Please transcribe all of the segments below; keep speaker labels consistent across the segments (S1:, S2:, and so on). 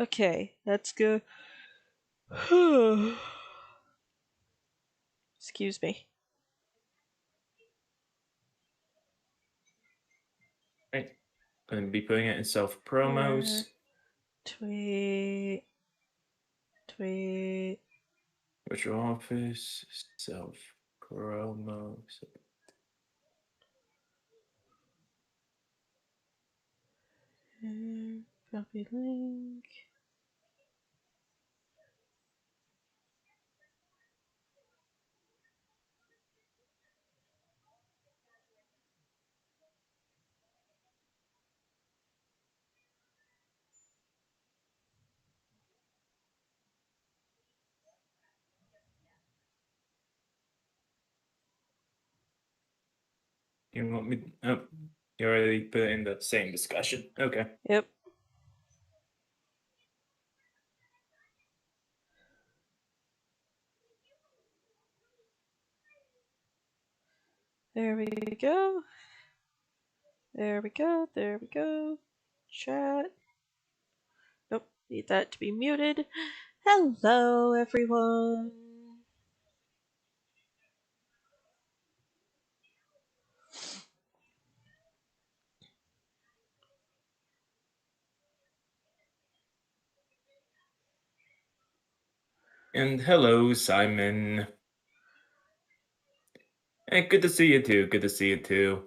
S1: Okay, let's go. Excuse me.
S2: Right. Going to be putting it in self promos.
S1: Tweet. Tweet.
S2: Virtual office, self promos.
S1: Copy link.
S2: You want me? Oh, you already put it in the same discussion. Okay.
S1: Yep. There we go. There we go. There we go. Chat. Nope. Need that to be muted. Hello, everyone.
S2: And hello, Simon. Hey, good to see you too. Good to see you too.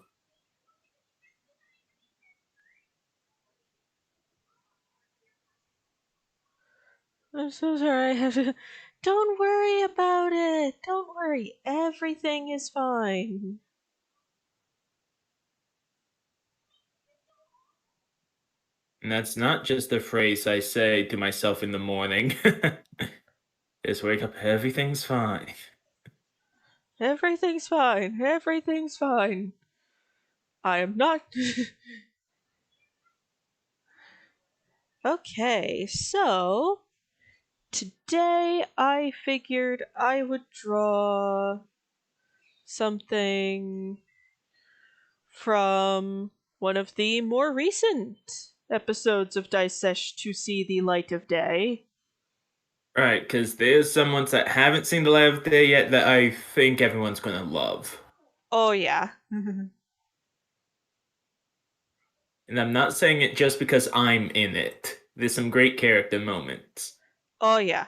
S1: I'm so sorry. I have to. Don't worry about it. Don't worry. Everything is fine.
S2: And that's not just a phrase I say to myself in the morning. Just wake up, everything's fine.
S1: Everything's fine. Everything's fine. I am not. Okay, so today I figured I would draw something from one of the more recent episodes of Sesh to see the light of day.
S2: Right, because there's some ones that haven't seen the light of day yet that I think everyone's gonna love.
S1: Oh, yeah.
S2: And I'm not saying it just because I'm in it. There's some great character moments.
S1: Oh, yeah.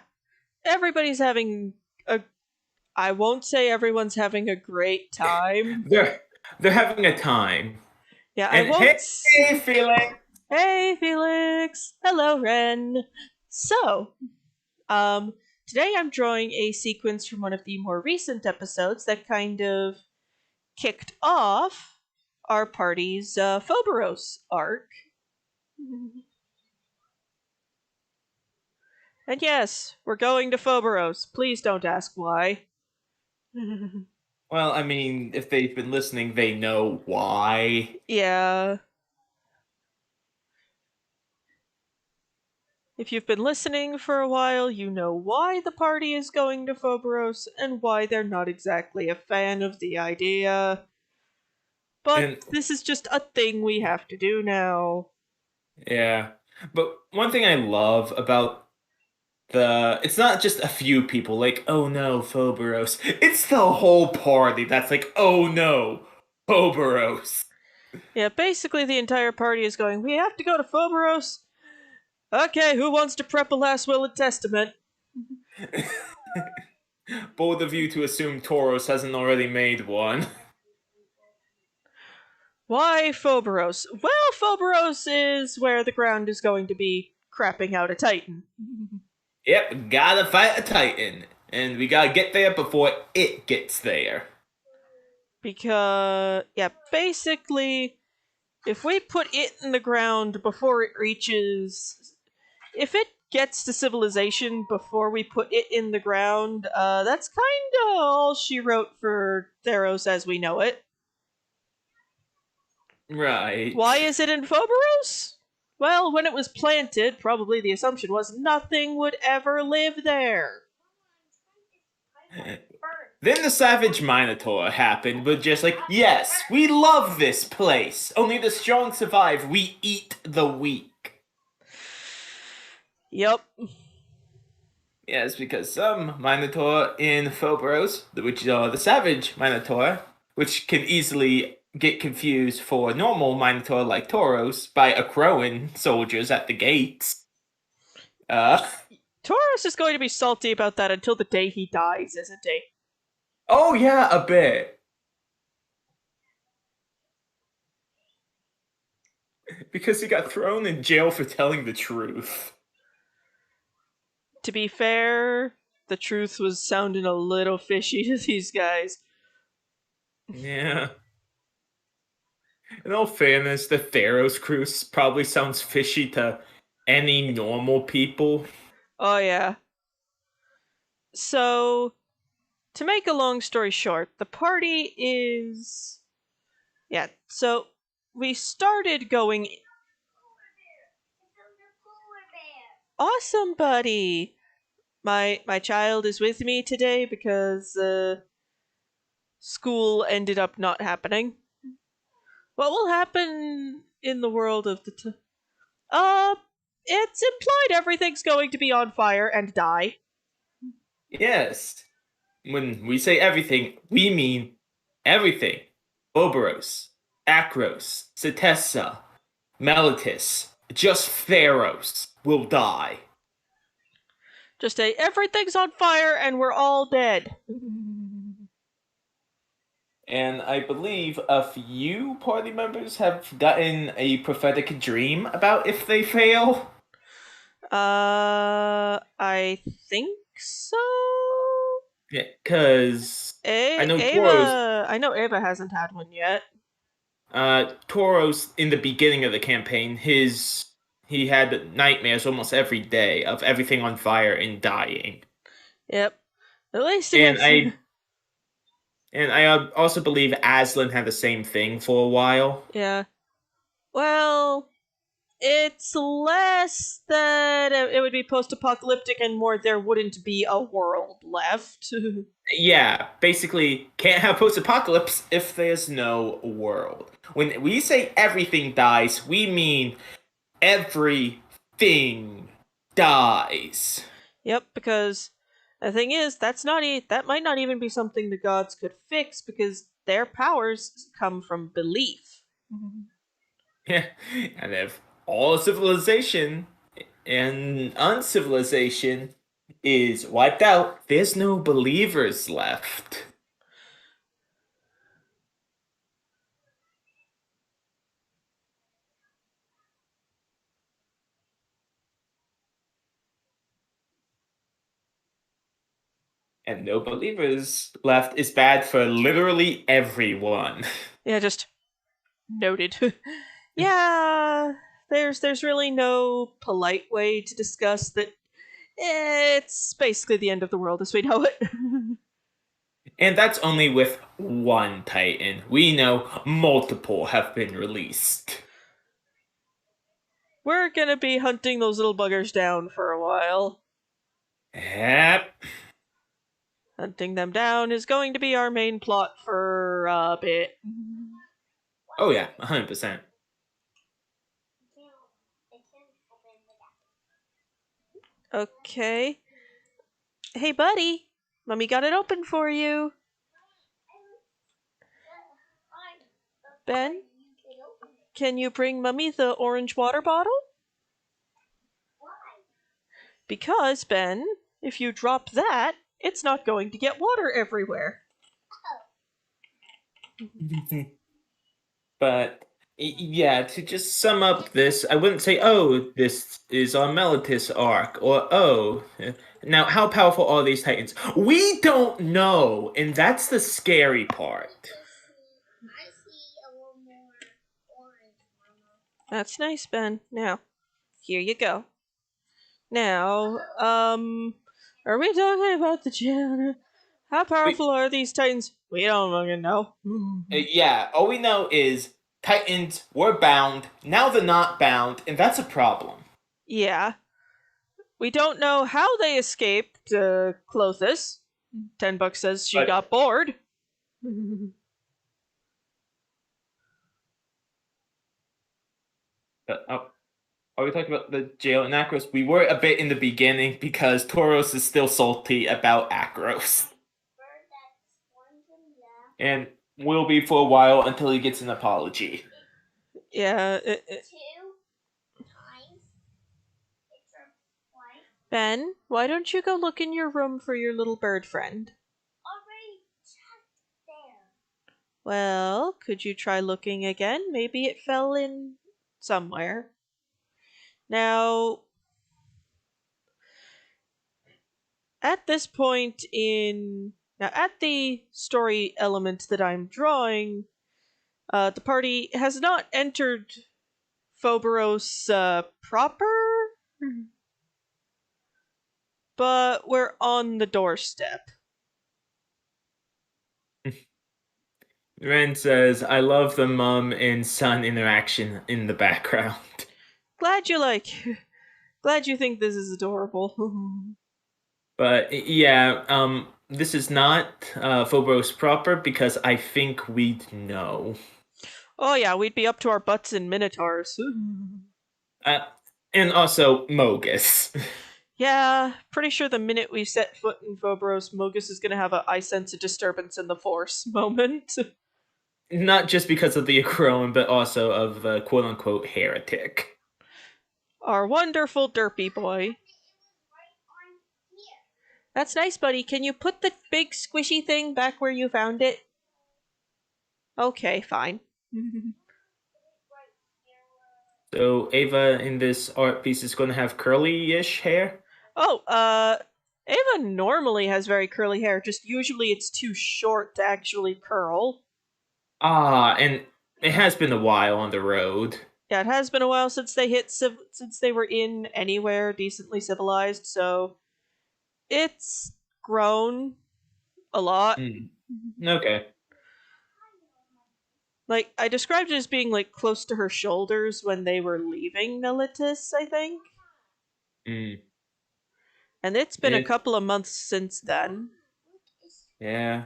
S1: Everybody's having a. I won't say everyone's having a great time.
S2: They're having a time.
S1: Yeah, I
S2: And
S1: won't.
S2: hey, Felix!
S1: Hey, Felix! Hello, Ren! So, today I'm drawing a sequence from one of the more recent episodes that kind of kicked off our party's Phoberos arc. And yes, we're going to Phoberos. Please don't ask why.
S2: Well, I mean, if they've been listening, they know why.
S1: Yeah. If you've been listening for a while, you know why the party is going to Phoberos and why they're not exactly a fan of the idea. But
S2: And
S1: this is just a thing we have to do now.
S2: yeah. But one thing I love about it's not just a few people like, oh no, Phoberos. It's the whole party that's like, oh no, Phoberos.
S1: Yeah, basically the entire party is going, we have to go to Phoberos. Okay, who wants to prep a last will and testament?
S2: Bold of you to assume Tauros hasn't already made one.
S1: Why Phoberos? Well, Phoberos is where the ground is going to be crapping out a Titan.
S2: Yep, gotta fight a Titan. And we gotta get there before it gets there.
S1: Because, yeah, basically, if we put it in the ground before it reaches. If it gets to civilization before we put it in the ground, that's kinda all she wrote for Theros as we know it.
S2: Right.
S1: Why is it in Phoberos? Well, when it was planted, probably the assumption was nothing would ever live there.
S2: Then the Savage Minotaur happened, but just like, yes, we love this place. Only the strong survive. We eat the weak.
S1: Yep.
S2: Yes, because some Minotaur in Phobos, which are the savage Minotaur, which can easily get confused for normal Minotaur like Tauros by Akroan soldiers at the gates. Uh,
S1: Taurus is going to be salty about that until the day he dies, isn't he?
S2: oh yeah, a bit. Because he got thrown in jail for telling the truth.
S1: To be fair, the truth was sounding a little fishy to these guys.
S2: Yeah. In all fairness, the Theros cruise probably sounds fishy to any normal people.
S1: Oh, yeah. So, to make a long story short, the party is. Yeah, so we started going. Awesome, buddy! My child is with me today because school ended up not happening. What will happen in the world of the uh it's implied everything's going to be on fire and die.
S2: Yes. When we say everything, we mean everything. Oberos, Akros, Setessa, Melitus, just Theros will die.
S1: Just say everything's on fire and we're all dead.
S2: And I believe a few party members have gotten a prophetic dream about if they fail.
S1: I think so.
S2: Yeah, because I know Toros,
S1: I know Ava hasn't had one yet.
S2: Toros in the beginning of the campaign, he had nightmares almost every day of everything on fire and dying.
S1: Yep. At least
S2: And
S1: it's
S2: I also believe Aslan had the same thing for a while.
S1: yeah. Well, it's less that it would be post-apocalyptic and more there wouldn't be a world left.
S2: Yeah, basically, can't have post-apocalypse if there's no world. When we say everything dies, we mean everything dies.
S1: Yep, because the thing is, that might not even be something the gods could fix because their powers come from belief.
S2: Yeah, and if all civilization and uncivilization is wiped out, there's no believers left. And no believers left is bad for literally everyone.
S1: Yeah, just noted. Yeah, there's really no polite way to discuss that. It's basically the end of the world as we know it.
S2: And that's only with one Titan. We know multiple have been released.
S1: We're gonna be hunting those little buggers down for a while.
S2: Yep.
S1: Hunting them down is going to be our main plot for a bit.
S2: Oh yeah, 100%.
S1: Okay. Hey, buddy. Mummy got it open for you. Ben, can you bring Mummy the orange water bottle? Because, Ben, if you drop that, it's not going to get water everywhere.
S2: But yeah, to just sum up this, I wouldn't say, oh, this is our Melitus arc, or oh, now how powerful are these Titans? We don't know, and that's the scary part.
S1: That's nice, Ben. Now, here you go. Now, are we talking about the gym? How
S2: We,
S1: powerful are these titans? We don't fucking know.
S2: yeah, all we know is Titans were bound, now they're not bound, and that's a problem.
S1: Yeah. We don't know how they escaped Clothis. $10 says she
S2: But,
S1: got bored.
S2: but oh. Are we talking about the jail in Akros? We were a bit in the beginning because Tauros is still salty about Akros. And will be for a while until he gets an apology.
S1: Yeah. Ben, why don't you go look in your room for your little bird friend? Well, could you try looking again? Maybe it fell in somewhere. Now, at this point in. Now, at the story element that I'm drawing, the party has not entered Phoberos proper, but we're on the doorstep.
S2: Ren says, I love the mom and son interaction in the background.
S1: Glad you like. Glad you think this is adorable.
S2: But yeah, this is not Phobos proper because I think we'd know.
S1: Oh yeah, we'd be up to our butts in minotaurs.
S2: Uh, and also Mogus.
S1: Yeah, pretty sure the minute we set foot in Phobos, Mogus is gonna have a I sense a disturbance in the force moment.
S2: Not just because of the Acroan, but also of the quote unquote heretic.
S1: Our wonderful derpy boy. That's nice, buddy. Can you put the big squishy thing back where you found it? Okay, fine.
S2: So Ava in this art piece is going to have curly-ish hair.
S1: Oh, Ava normally has very curly hair, just usually it's too short to actually curl.
S2: Ah, and it has been a while on the road.
S1: Yeah, it has been a while since since they were in anywhere decently civilized, so it's grown a lot.
S2: Mm. Okay.
S1: Like I described it as being like close to her shoulders when they were leaving Militis, I think.
S2: Mm.
S1: And it's been a
S2: It,
S1: couple of months since then.
S2: yeah.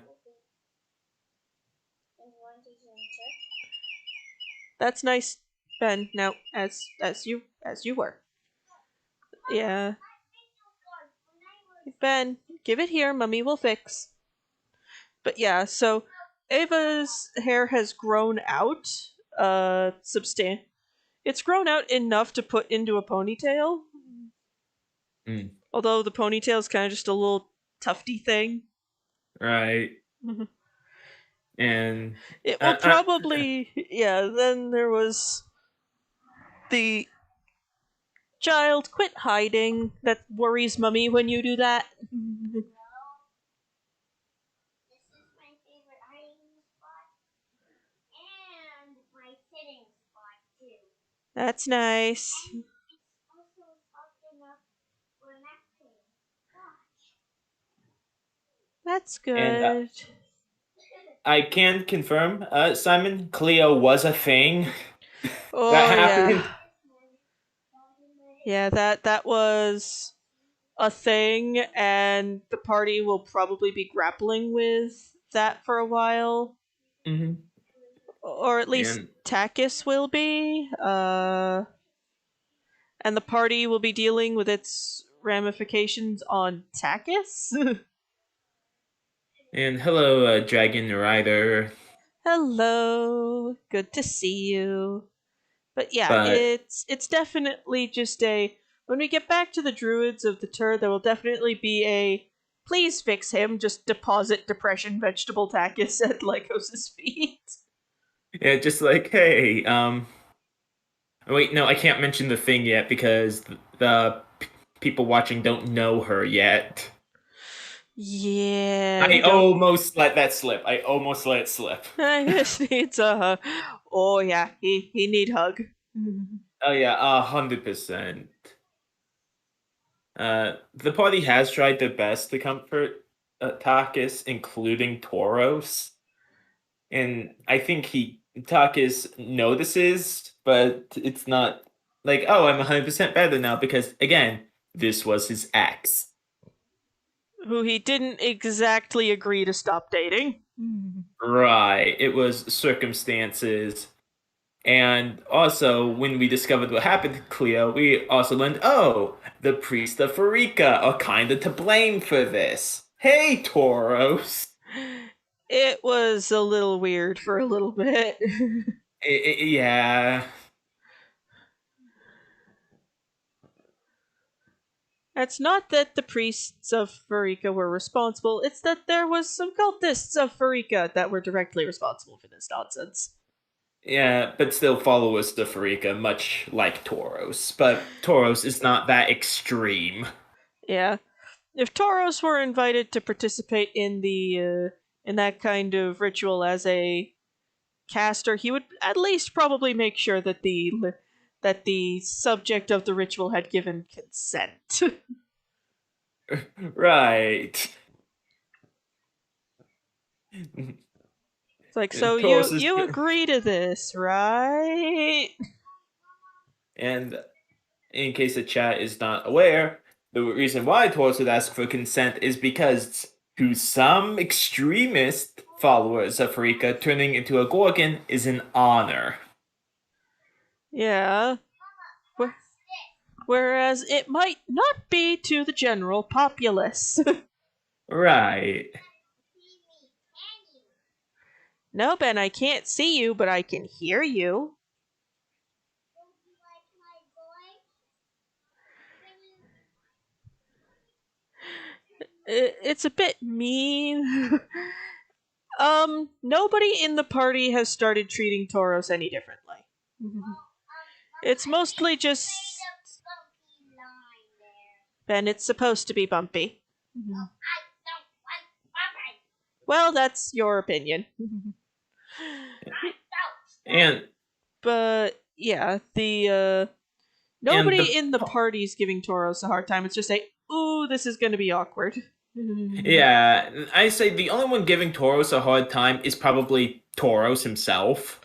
S1: That's nice, Ben. Now as you were. Yeah. Ben, give it here, Mummy will fix. But yeah, so Ava's hair has grown out it's grown out enough to put into a ponytail.
S2: Mm.
S1: Although the ponytail is kind of just a little tufty thing.
S2: Right. And
S1: It will
S2: uh,
S1: probably, yeah, then there was the child quit hiding. That worries Mummy when you do that. That's nice. That's
S2: and
S1: good.
S2: I can confirm, Simon, Cleo was a thing that
S1: Oh yeah.
S2: happened.
S1: Yeah, that was a thing, and the party will probably be grappling with that for a while,
S2: Hmm.
S1: or at least
S2: And
S1: Takis will be. And the party will be dealing with its ramifications on Takis.
S2: and hello, Dragon Rider.
S1: Hello, good to see you. But yeah,
S2: But
S1: it's definitely just a when we get back to the druids of the Tur, there will definitely be a please fix him, just deposit depression vegetable Takis at Lycos's feet.
S2: yeah, just like, hey, wait, no, I can't mention the thing yet because people watching don't know her yet.
S1: Yeah,
S2: I
S1: they don't.
S2: almost let that slip. I almost let it slip.
S1: I just needs a. Oh yeah, he need hug.
S2: Oh yeah, 100%. The party has tried their best to comfort Takis, including Tauros, and I think Takis notices, but it's not like, oh, I'm 100% better now because again, this was his ex.
S1: Who he didn't exactly agree to stop dating.
S2: Right. It was circumstances. And also, when we discovered what happened to Cleo, we also learned, oh, the priest of Farika are kinda to blame for this. Hey, Tauros.
S1: It was a little weird for a little bit.
S2: Yeah.
S1: It's not that the priests of Farika were responsible, it's that there was some cultists of Farika that were directly responsible for this nonsense.
S2: Yeah, but still followers to Farika, much like Tauros. But Tauros is not that extreme.
S1: Yeah. If Tauros were invited to participate in that kind of ritual as a caster, he would at least probably make sure that the subject of the ritual had given consent.
S2: Right.
S1: It's like, so
S2: Tauros is.
S1: you agree to this, right?
S2: And in case the chat is not aware, the reason why Tauros would ask for consent is because to some extremist followers of Farika, turning into a Gorgon is an honor.
S1: Yeah. Whereas it might not be to the general populace.
S2: Right.
S1: No, Ben, I can't see you, but I can hear you. It's a bit mean. Nobody in the party has started treating Tauros any differently. It's mostly just Ben, it's supposed to be bumpy. Well, that's your opinion.
S2: And
S1: But yeah, the
S2: and
S1: nobody in the party's giving Tauros a hard time. It's just like, ooh, this is going to be awkward.
S2: yeah, I say the only one giving Tauros a hard time is probably Tauros himself.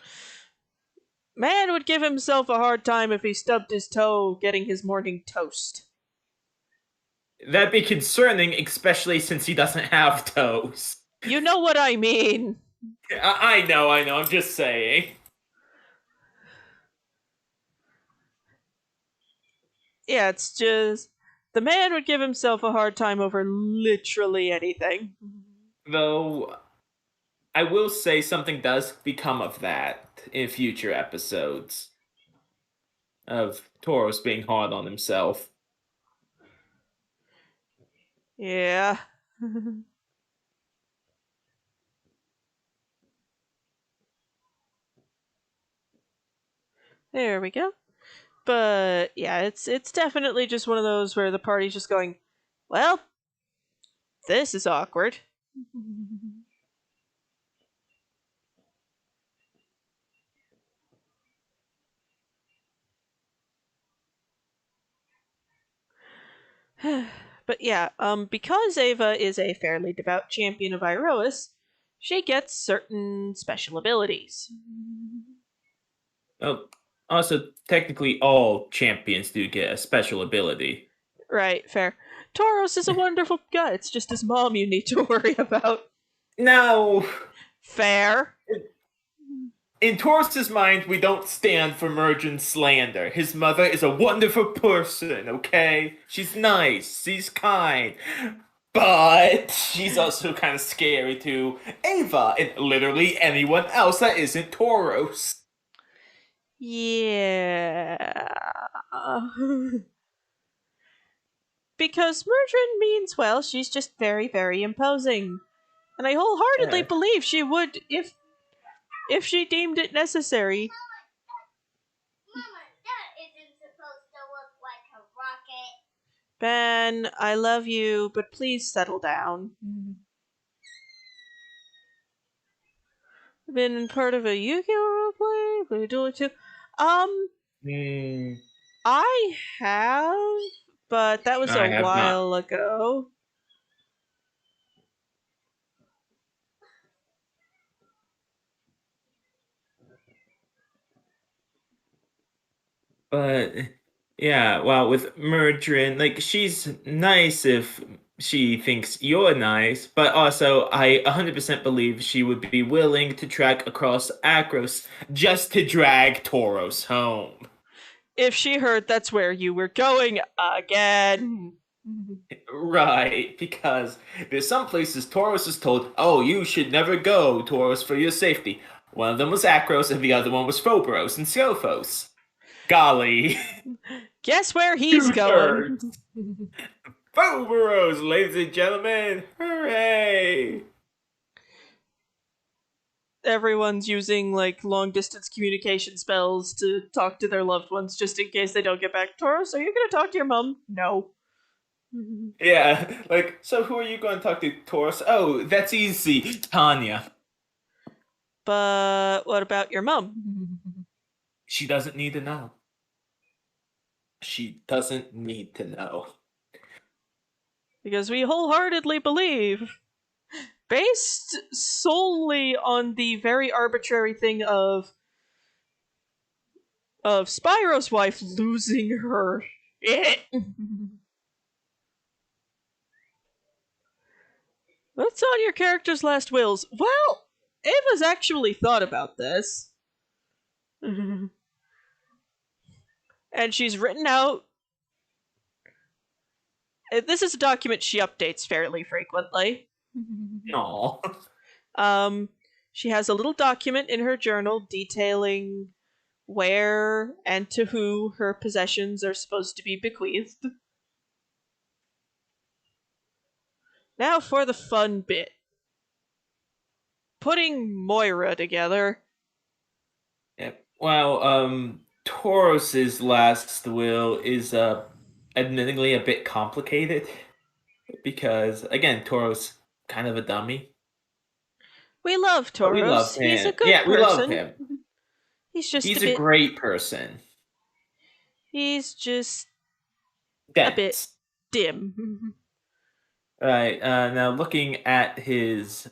S1: Man would give himself a hard time if he stubbed his toe getting his morning toast.
S2: That'd be concerning, especially since he doesn't have toes.
S1: You know what I mean.
S2: I know, I'm just saying.
S1: Yeah, it's just the man would give himself a hard time over literally anything.
S2: Though, I will say something does become of that in future episodes of Tauros being hard on himself.
S1: Yeah. There we go. But yeah, it's definitely just one of those where the party's just going, well, this is awkward. But yeah, because Ava is a fairly devout champion of Iroas, she gets certain special abilities.
S2: Oh, also, technically, all champions do get a special ability.
S1: Right, fair. Tauros is a wonderful guy. It's just his mom you need to worry about.
S2: Now,
S1: Fair.
S2: in Taurus's mind, we don't stand for Mergen slander. His mother is a wonderful person, okay? She's nice, she's kind, but she's also kind of scary to Ava and literally anyone else that isn't Tauros.
S1: Yeah. Because Murdred means well, she's just very, very imposing. And I wholeheartedly
S2: Yeah.
S1: believe she would if she deemed it necessary. Ben, I love you, but please settle down. I've been part of a Yu-Gi-Oh roleplay, but Duel too. Um,
S2: Hmm,
S1: I have, but that was a
S2: I have not.
S1: while ago.
S2: But yeah, well, with Murdrin, like she's nice if she thinks you're nice, but also I 100% believe she would be willing to trek across Akros just to drag Tauros home.
S1: If she heard that's where you were going again.
S2: Right, because there's some places Tauros is told, oh, you should never go, Tauros, for your safety. One of them was Akros, and the other one was Phobos and Scophos. Golly.
S1: Guess where he's
S2: Two
S1: going?
S2: thirds. Phobos, ladies and gentlemen. Hooray.
S1: Everyone's using like long distance communication spells to talk to their loved ones just in case they don't get back. Taurus, are you going to talk to your mom? No.
S2: Yeah, like, so who are you going to talk to, Taurus? Oh, that's easy. Tanya.
S1: But what about your mom?
S2: She doesn't need to know. She doesn't need to know.
S1: Because we wholeheartedly believe, based solely on the very arbitrary thing of Spyro's wife losing her shit. What's on your character's last wills? Well, Ava's actually thought about this. And she's written out. This is a document she updates fairly frequently.
S2: Aw.
S1: Um, she has a little document in her journal detailing where and to who her possessions are supposed to be bequeathed. Now for the fun bit. Putting Moira together.
S2: Yep. Well, Taurus's last will is admittingly a bit complicated because again, Taurus kind of a dummy,
S1: We love
S2: but we love
S1: Tauros. He's a
S2: him.
S1: good
S2: Yeah, we love
S1: person.
S2: him.
S1: He's just a
S2: He's a
S1: bit.
S2: great person.
S1: He's just a bit
S2: Dense.
S1: dim.
S2: Right. Now looking at his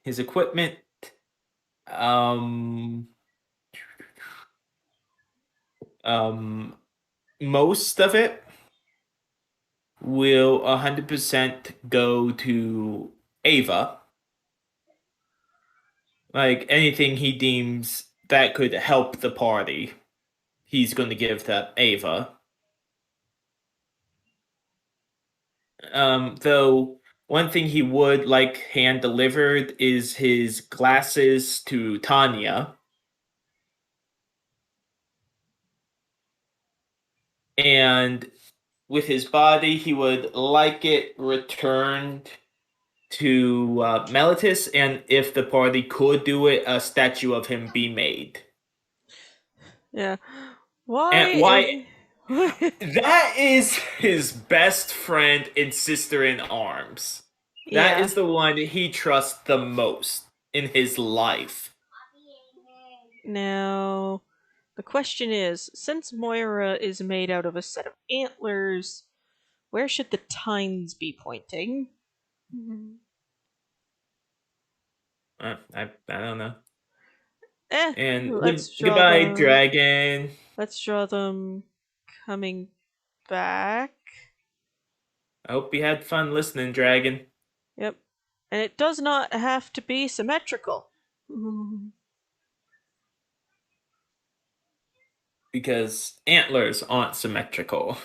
S2: equipment, um, um, most of it will 100% go to Ava. Like anything he deems that could help the party, he's going to give to Ava. Though one thing he would like hand delivered is his glasses to Tanya, and with his body, he would like it returned to Meletis, and if the party could do it, a statue of him be made.
S1: Yeah.
S2: And why?
S1: Why?
S2: That is his best friend and sister in arms. That
S1: Yeah.
S2: is the one he trusts the most in his life.
S1: Now, the question is, since Moira is made out of a set of antlers, where should the tines be pointing?
S2: I don't know. And
S1: Let's draw
S2: goodbye,
S1: them.
S2: dragon.
S1: Let's draw them coming back.
S2: I hope you had fun listening, dragon.
S1: Yep. And it does not have to be symmetrical.
S2: Because antlers aren't symmetrical.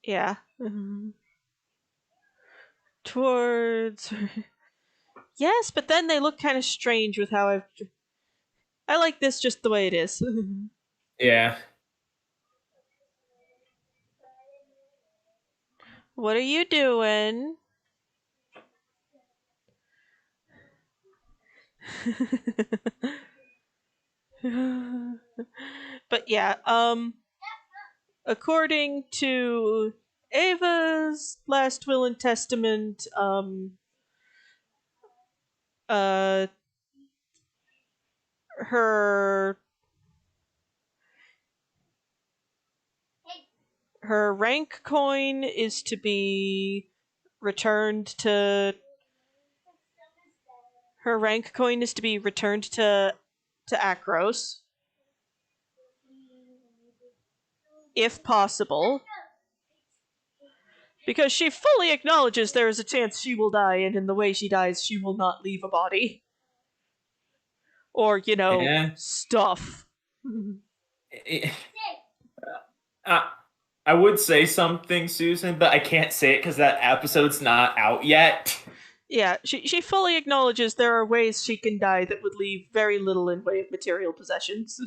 S1: Yeah. Towards. Yes, but then they look kind of strange with how I've. I like this just the way it is.
S2: Yeah.
S1: What are you doing? But yeah, according to Ava's last will and testament, uh, her her rank coin is to be returned to to Akros if possible. Because she fully acknowledges there is a chance she will die, and in the way she dies, she will not leave a body. Or,
S2: Yeah.
S1: stuff.
S2: Eh, uh, I would say something, Susan, but I can't say it because that episode's not out yet.
S1: Yeah, she fully acknowledges there are ways she can die that would leave very little in way of material possessions.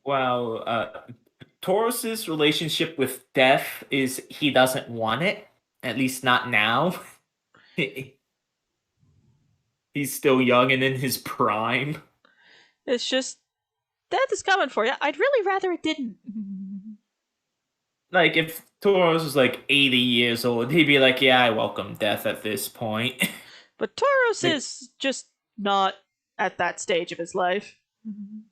S2: Well, Taurus's relationship with death is he doesn't want it, at least not now. He's still young and in his prime.
S1: It's just, death is coming for you. I'd really rather it didn't.
S2: Like, if Taurus was like 80 years old, he'd be like, yeah, I welcome death at this point.
S1: But Tauros
S2: Like,
S1: is just not at that stage of his life.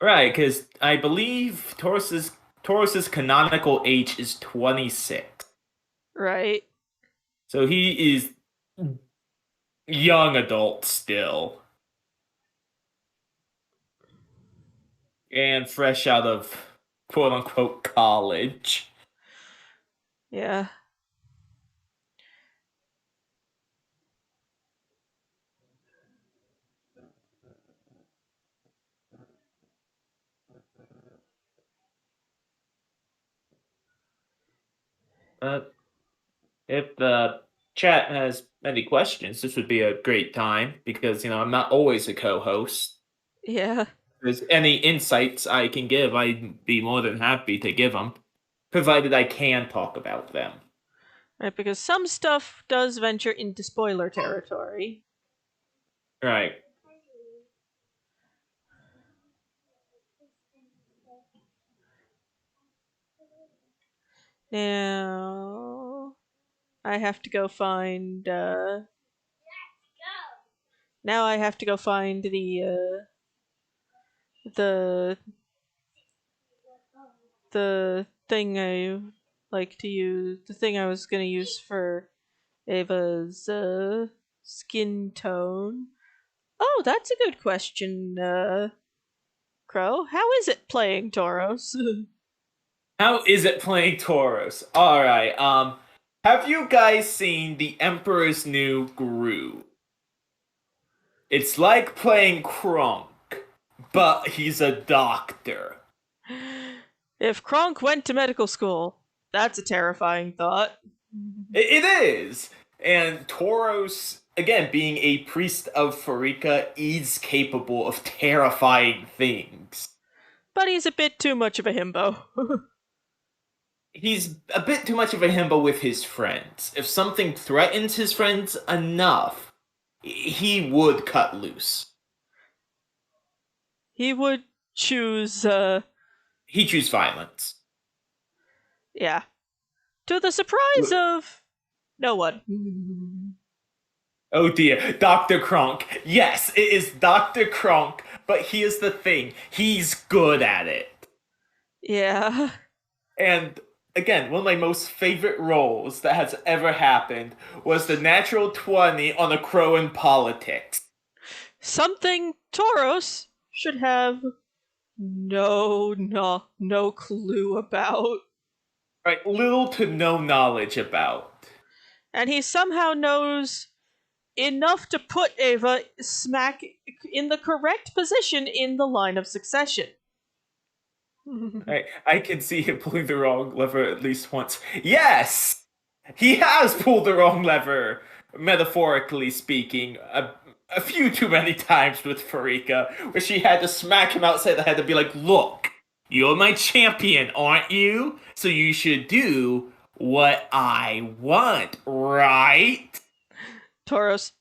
S2: right, because I believe Taurus's canonical age is 26.
S1: Right?
S2: So he is young adult still. And fresh out of quote unquote college.
S1: Yeah.
S2: Uh, if the chat has any questions, this would be a great time because, I'm not always a co host.
S1: Yeah.
S2: If there's any insights I can give, I'd be more than happy to give them, provided I can talk about them.
S1: Right, because some stuff does venture into spoiler territory.
S2: Right.
S1: Now, I have to go find, Now I have to go find the, the thing I like to use, the thing I was gonna use for Ava's, skin tone. Oh, that's a good question, Crow. How is it playing Tauros?
S2: How is it playing Tauros? Alright, have you guys seen The Emperor's New Groove? It's like playing Kronk, but he's a doctor.
S1: If Kronk went to medical school, that's a terrifying thought.
S2: It is! And Tauros, again, being a priest of Farika, is capable of terrifying things.
S1: But he's a bit too much of a himbo.
S2: He's a bit too much of a himbo with his friends. If something threatens his friends enough, he would cut loose.
S1: He would choose,
S2: He choose violence.
S1: yeah. To the surprise of no one.
S2: Oh dear, Dr. Kronk. Yes, it is Dr. Kronk, but here's the thing, he's good at it.
S1: Yeah.
S2: And again, one of my most favorite roles that has ever happened was the natural 20 on a crow in politics.
S1: Something Tauros should have no clue about.
S2: Right, little to no knowledge about.
S1: And he somehow knows enough to put Ava smack in the correct position in the line of succession.
S2: I can see him pulling the wrong lever at least once. Yes! He has pulled the wrong lever, metaphorically speaking, a few too many times with Farika, where she had to smack him outside the head and be like, look, you're my champion, aren't you? So you should do what I want, right?
S1: Tauros,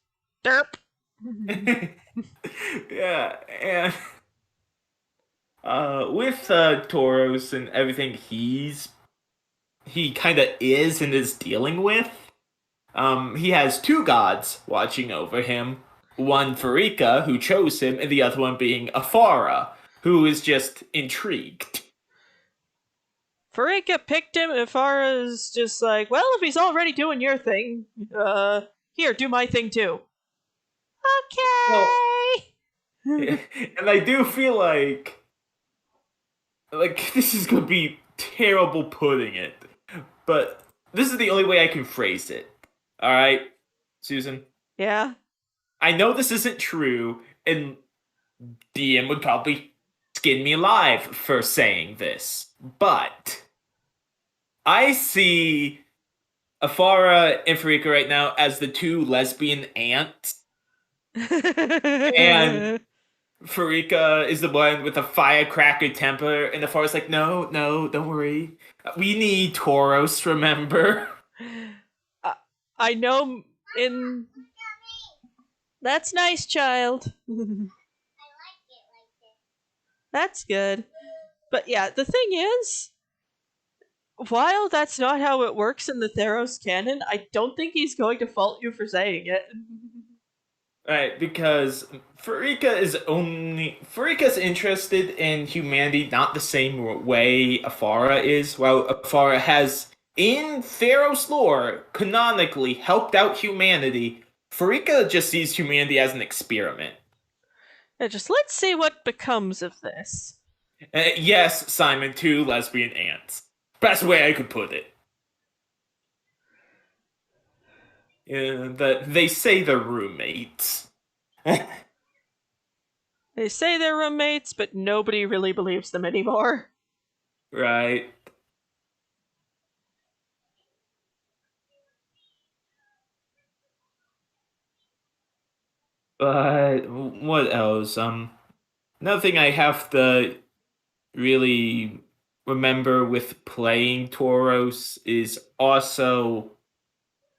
S1: derp.
S2: Yeah, and with Tauros and everything he kind of is and is dealing with, he has two gods watching over him. One Farika, who chose him, and the other one being Afara, who is just intrigued.
S1: Farika picked him. Ifara's just like, well, if he's already doing your thing, here, do my thing too.
S2: Well,
S1: Okay.
S2: and I do feel like this is gonna be terrible putting it, but this is the only way I can phrase it. All right, Susan.
S1: Yeah.
S2: I know this isn't true, and DM would probably skin me alive for saying this, but I see Afara and Farika right now as the two lesbian aunts, and Farika is the one with a firecracker temper, and Afara's like, no, no, don't worry. We need Tauros, remember?
S1: I, I know in That's nice, child. That's good. But yeah, the thing is, while that's not how it works in the Theros canon, I don't think he's going to fault you for saying it.
S2: Right, because Farika's interested in humanity not the same way Afara is. While Afara has in Theros lore canonically helped out humanity, Farika just sees humanity as an experiment.
S1: Yeah, just let's see what becomes of this.
S2: Yes, Simon, two lesbian ants. Best way I could put it. They say they're roommates.
S1: They say they're roommates, but nobody really believes them anymore.
S2: Right. But what else? Another thing I have to really remember with playing Tauros is also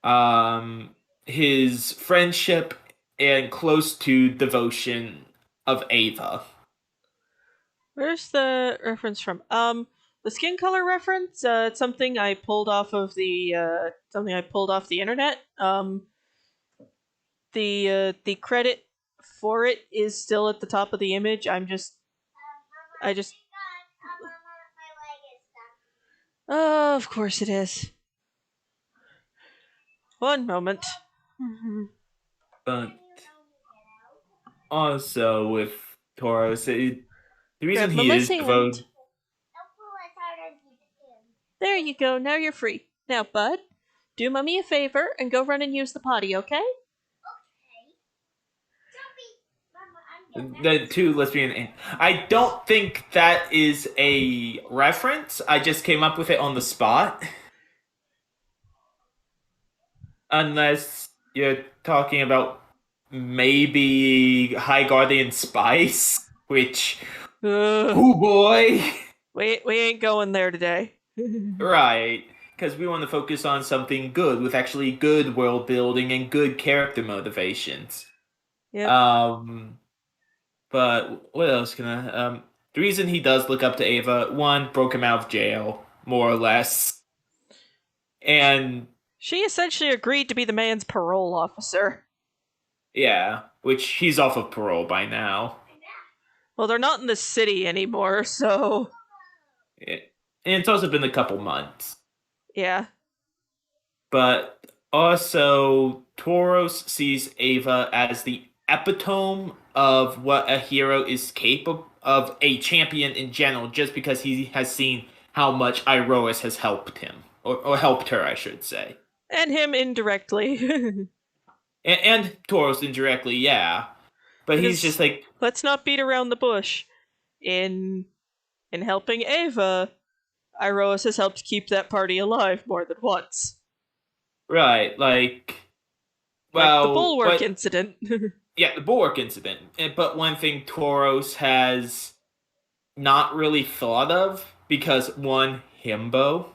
S2: um his friendship and close to devotion of Ava.
S1: Where's the reference from? The skin color reference. It's something I pulled off of the internet. The credit for it is still at the top of the image. I just Oh, of course it is. One moment.
S2: But also with Tauros, the reason
S1: Grab
S2: he
S1: Mama's
S2: is
S1: hand.
S2: devoted.
S1: There you go. Now you're free. Now, Bud, do Mummy a favor and go run and use the potty, okay?
S2: The two lesbian. I don't think that is a reference. I just came up with it on the spot. Unless you're talking about maybe High Guardian Spice, which,
S1: Ugh.
S2: oh boy.
S1: We ain't going there today.
S2: Right. Because we want to focus on something good with actually good world building and good character motivations.
S1: Yep.
S2: Um, but what else can I? The reason he does look up to Ava, one, broke him out of jail, more or less, and
S1: She essentially agreed to be the man's parole officer.
S2: yeah, which he's off of parole by now.
S1: Well, they're not in the city anymore, so
S2: Yeah. And it's also been a couple months.
S1: yeah.
S2: But also, Tauros sees Ava as the epitome of what a hero is capable of, a champion in general, just because he has seen how much Iroas has helped him, or helped her, I should say.
S1: And him indirectly.
S2: And Tauros indirectly, yeah. But he's just
S1: Because
S2: like,
S1: let's not beat around the bush. In in helping Ava, Iroas has helped keep that party alive more than once.
S2: right,
S1: Like the
S2: well,
S1: Bulwark
S2: what,
S1: incident.
S2: yeah, the Bulwark incident. But one thing Tauros has not really thought of, because one, himbo,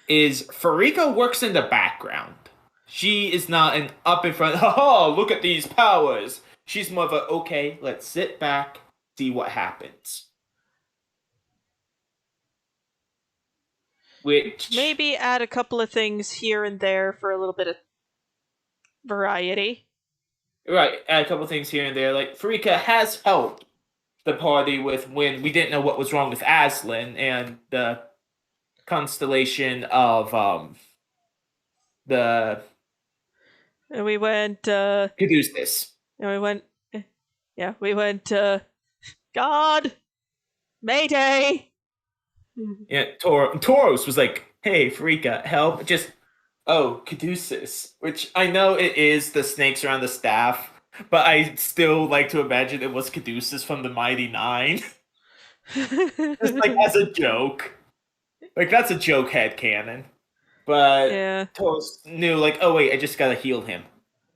S2: is Farika works in the background. She is not an up in front, haha, look at these powers. She's more of a, okay, let's sit back, see what happens. Which,
S1: Maybe add a couple of things here and there for a little bit of variety.
S2: right, add a couple things here and there. Like, Farika has helped the party with when we didn't know what was wrong with Aslan and the constellation of the
S1: And we went,
S2: Caduceus.
S1: And we went, yeah, we went, God, Mayday!
S2: Yeah, Tauros was like, "Hey, Farika, help!" Just Caduceus, which I know it is the snakes around the staff, but I still like to imagine it was Caduceus from the Mighty Nine, just like as a joke. Like that's a joke headcanon. But
S1: Yeah.
S2: Tauros knew, like, oh wait, I just gotta heal him.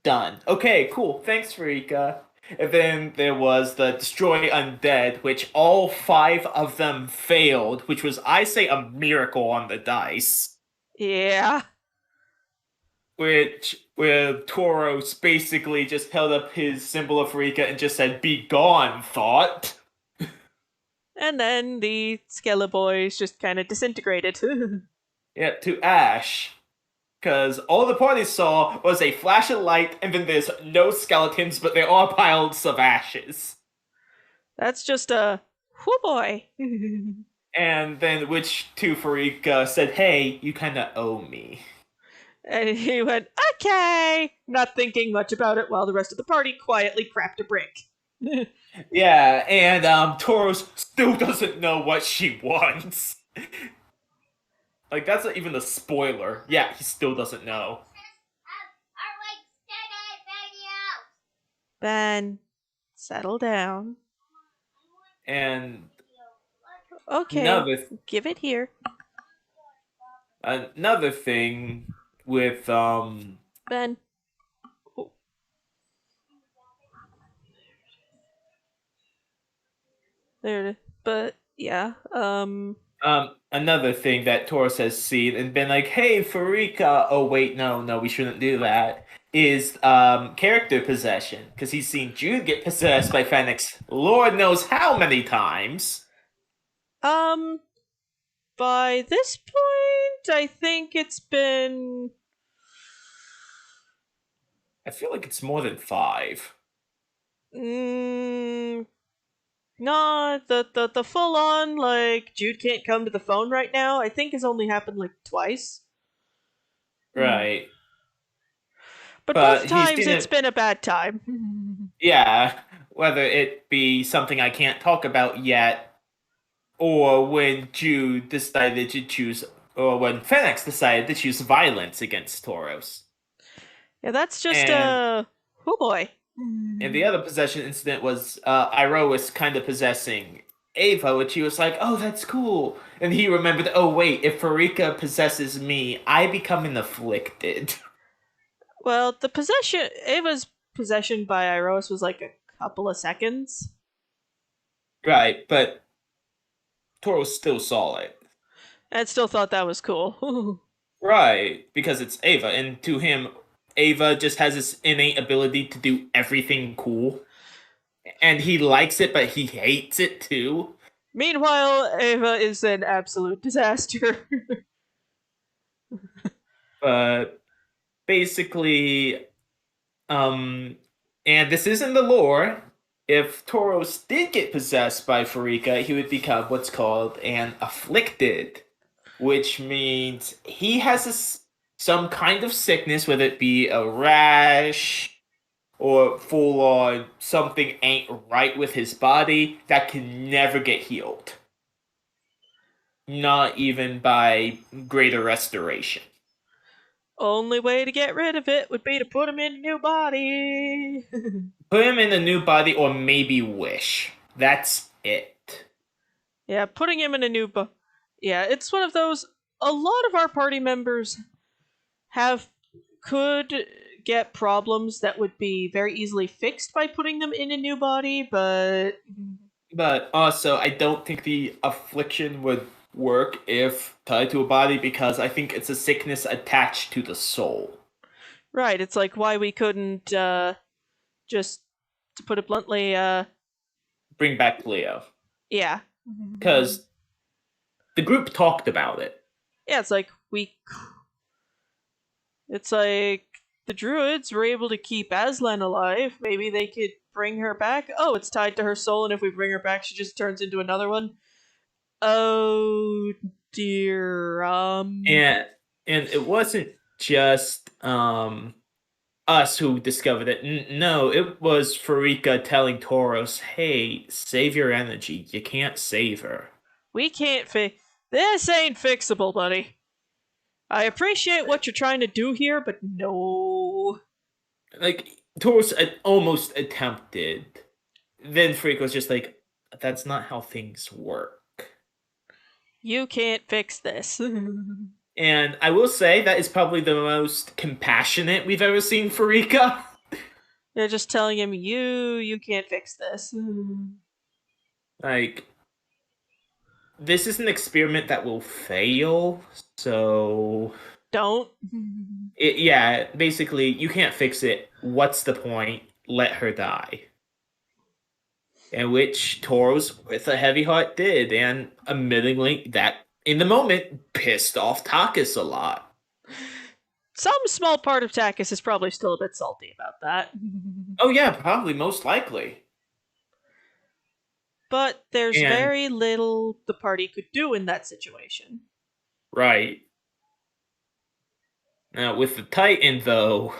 S2: Done. Okay, cool. Thanks, Farika. And then there was the Destroy Undead, which all five of them failed, which was, I say, a miracle on the dice.
S1: Yeah.
S2: Which where Tauros basically just held up his symbol of Farika and just said, "Be gone, thought."
S1: And then the Skeleboys just kind of disintegrated.
S2: Yeah, to Ash. Because all the party saw was a flash of light, and then there's no skeletons, but there are piles of ashes.
S1: That's just a whoo boy.
S2: And then which to Farika said, "Hey, you kinda owe me."
S1: And he went, okay, not thinking much about it while the rest of the party quietly crapped a brick.
S2: Yeah, and Tauros still doesn't know what she wants. Like that's not even a spoiler. Yeah, he still doesn't know.
S1: Ben, settle down.
S2: And
S1: Okay,
S2: another
S1: give it here.
S2: another thing with
S1: Ben. Oh, there. But yeah,
S2: another thing that Taurus has seen and been like, "Hey, Farika." Oh wait, no, we shouldn't do that. Is character possession because he's seen Jude get possessed by Phoenix. Lord knows how many times.
S1: um, by this point, I think it's been
S2: I feel like it's more than five.
S1: mm, no, the full on like Jude can't come to the phone right now. I think has only happened like twice.
S2: Right.
S1: But both
S2: But he's
S1: times
S2: seen
S1: it's
S2: it.
S1: been a bad time.
S2: Yeah, whether it be something I can't talk about yet, or when Jude decided to choose, or when Phoenix decided to choose violence against Tauros.
S1: Yeah, that's just
S2: And
S1: oh boy.
S2: the other possession incident was Iroas kind of possessing Ava, which he was like, "Oh, that's cool." And he remembered, "Oh wait, if Farika possesses me, I become an afflicted."
S1: Well, the possession Ava's possession by Iroas was like a couple of seconds.
S2: Right, but Tauros still saw it.
S1: And still thought that was cool.
S2: Right, because it's Ava, and to him, Ava just has this innate ability to do everything cool. And he likes it, but he hates it too.
S1: Meanwhile, Ava is an absolute disaster.
S2: But basically, um, and this isn't the lore. If Tauros did get possessed by Farika, he would become what's called an afflicted, which means he has some kind of sickness, whether it be a rash or full on something ain't right with his body that can never get healed. Not even by greater restoration.
S1: Only way to get rid of it would be to put him in a new body.
S2: Put him in a new body or maybe wish. That's it.
S1: Yeah, putting him in a new yeah, it's one of those a lot of our party members have could get problems that would be very easily fixed by putting them in a new body, but
S2: But also, I don't think the affliction would work if tied to a body because I think it's a sickness attached to the soul.
S1: right, it's like why we couldn't just to put it bluntly,
S2: Bring back Leo.
S1: yeah.
S2: Because the group talked about it.
S1: Yeah, it's like the druids were able to keep Aslan alive. Maybe they could bring her back. Oh, it's tied to her soul, and if we bring her back, she just turns into another one. Oh dear.
S2: And it wasn't just us who discovered it. No, it was Farika telling Tauros, "Hey, save your energy. You can't save her."
S1: We can't fix. This ain't fixable, buddy. I appreciate what you're trying to do here, but no.
S2: Like Tauros almost attempted. Then Farika was just like, "That's not how things work."
S1: You can't fix this.
S2: And I will say that is probably the most compassionate we've ever seen Farika.
S1: They're just telling him, you can't fix this.
S2: Like, this is an experiment that will fail, so
S1: Don't.
S2: yeah, basically, you can't fix it. What's the point? Let her die. And which Tauros, with a heavy heart, did, and admittingly, that in the moment pissed off Takis a lot.
S1: Some small part of Takis is probably still a bit salty about that.
S2: Oh yeah, probably most likely.
S1: But there's
S2: And
S1: very little the party could do in that situation.
S2: right now with the Titan, though,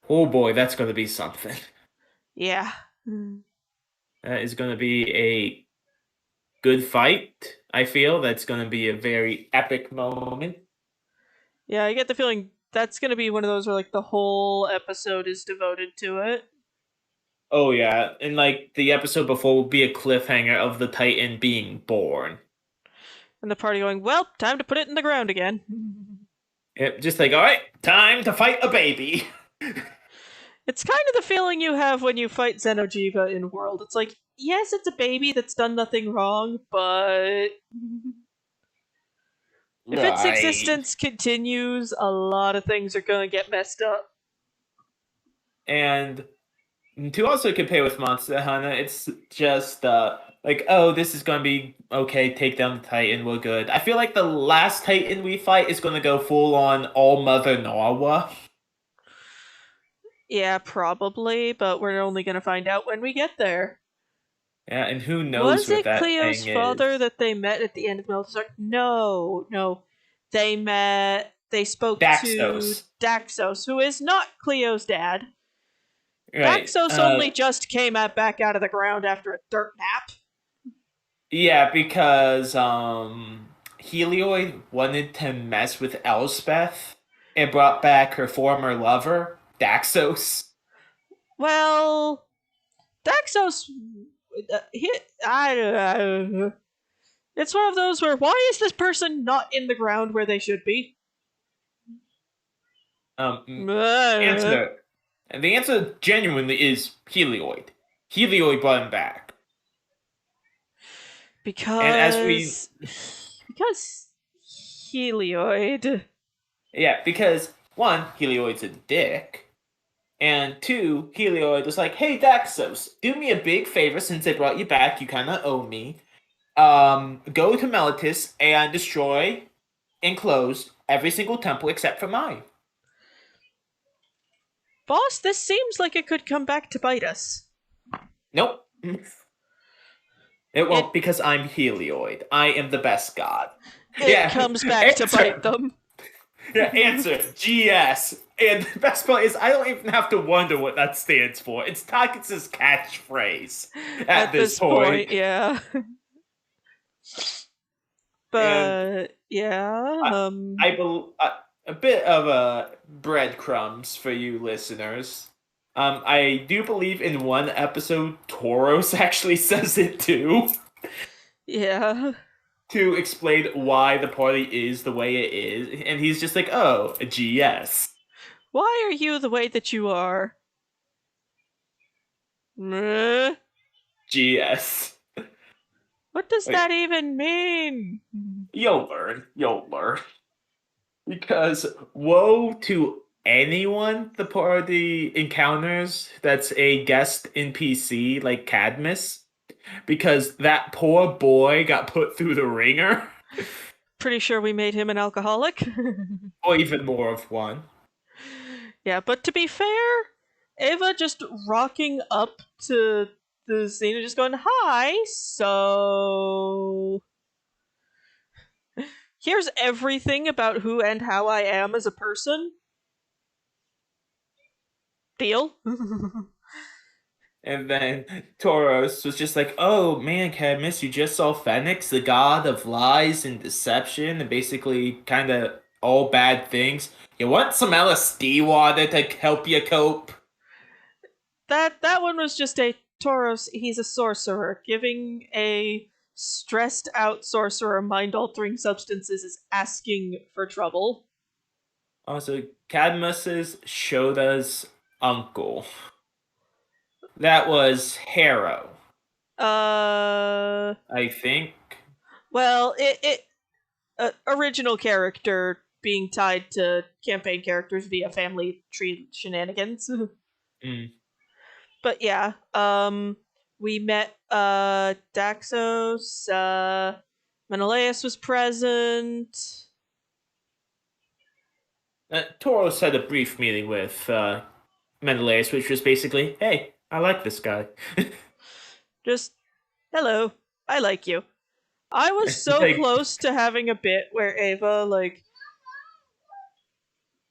S2: oh boy, that's going to be something.
S1: Yeah.
S2: That is going to be a good fight. I feel that's going to be a very epic moment.
S1: Yeah, I get the feeling that's gonna be one of those where like the whole episode is devoted to it.
S2: Oh yeah, and like the episode before will be a cliffhanger of the Titan being born.
S1: And the party going, well, time to put it in the ground again.
S2: Yep, just like, all right, time to fight a baby.
S1: It's kind of the feeling you have when you fight Xenojiva in World. It's like, yes, it's a baby that's done nothing wrong, but if its
S2: Right.
S1: existence continues, a lot of things are gonna get messed up.
S2: And to also compare with Monster Hunter, it's just like, oh, this is gonna be okay, take down the Titan, we're good. I feel like the last Titan we fight is gonna go full on All Mother Narwa.
S1: Yeah, probably, but we're only gonna find out when we get there.
S2: Yeah, and who knows
S1: Was
S2: what
S1: it
S2: that
S1: Cleo's
S2: thing
S1: father
S2: is.
S1: that they met at the end of Meltzer? No, no. They met. They spoke to
S2: Daxos.
S1: Daxos, who is not Cleo's dad.
S2: Right.
S1: Daxos only just came back out of the ground after a dirt nap.
S2: Yeah, because Helioid wanted to mess with Elspeth and brought back her former lover, Daxos.
S1: Well, Daxos. He, it's one of those where why is this person not in the ground where they should be? Uh,
S2: Answer. And the answer genuinely is Helioid. Helioid brought him back. And as we
S1: because Helioid.
S2: yeah, because one, Helioid's a dick. And two, Helioid was like, hey Daxos, do me a big favor since I brought you back, you kinda owe me. Go to Melitus and destroy and close every single temple except for mine.
S1: Boss, this seems like it could come back to bite us.
S2: Nope. It
S1: It
S2: won't because I'm Helioid. I am the best god.
S1: it
S2: Yeah.
S1: comes back to bite
S2: Answer.
S1: them.
S2: Yeah, answer. GS. And the best part is I don't even have to wonder what that stands for. It's Takis' catchphrase at
S1: At
S2: this
S1: this
S2: point.
S1: point, yeah.
S2: And
S1: But yeah,
S2: I, I bel a bit of breadcrumbs for you listeners. I do believe in one episode Tauros actually says it too
S1: yeah.
S2: to explain why the party is the way it is, and he's just like, "Oh, a GS,
S1: Why are you the way that you are? Meh.
S2: GS."
S1: What does that
S2: Like,
S1: even mean?
S2: you'll learn. Because woe to anyone the party encounters that's a guest NPC like Cadmus, because that poor boy got put through the ringer,
S1: Pretty sure we made him an alcoholic.
S2: or even more of one.
S1: Yeah, but to be fair, Ava just rocking up to the scene and just going, "Hi, so here's everything about who and how I am as a person." Deal?
S2: And then Tauros was just like, "Oh man, Cadmus, you just saw Phoenix, the god of lies and deception, and basically kind of all bad things. You want some LSD water to help you cope?"
S1: That one was just a Tauros. He's a sorcerer. Giving a stressed out sorcerer mind altering substances is asking for trouble.
S2: Also, Cadmus's Shoda's uncle. That was Harrow,
S1: Uh,
S2: I think.
S1: well, original character being tied to campaign characters via family tree shenanigans.
S2: Mm.
S1: But yeah, we met Daxos, Menelaus was present.
S2: Tauros had a brief meeting with Menelaus, which was basically, "Hey, I like this guy."
S1: Just hello, I like you. I was so
S2: Like,
S1: close to having a bit where Ava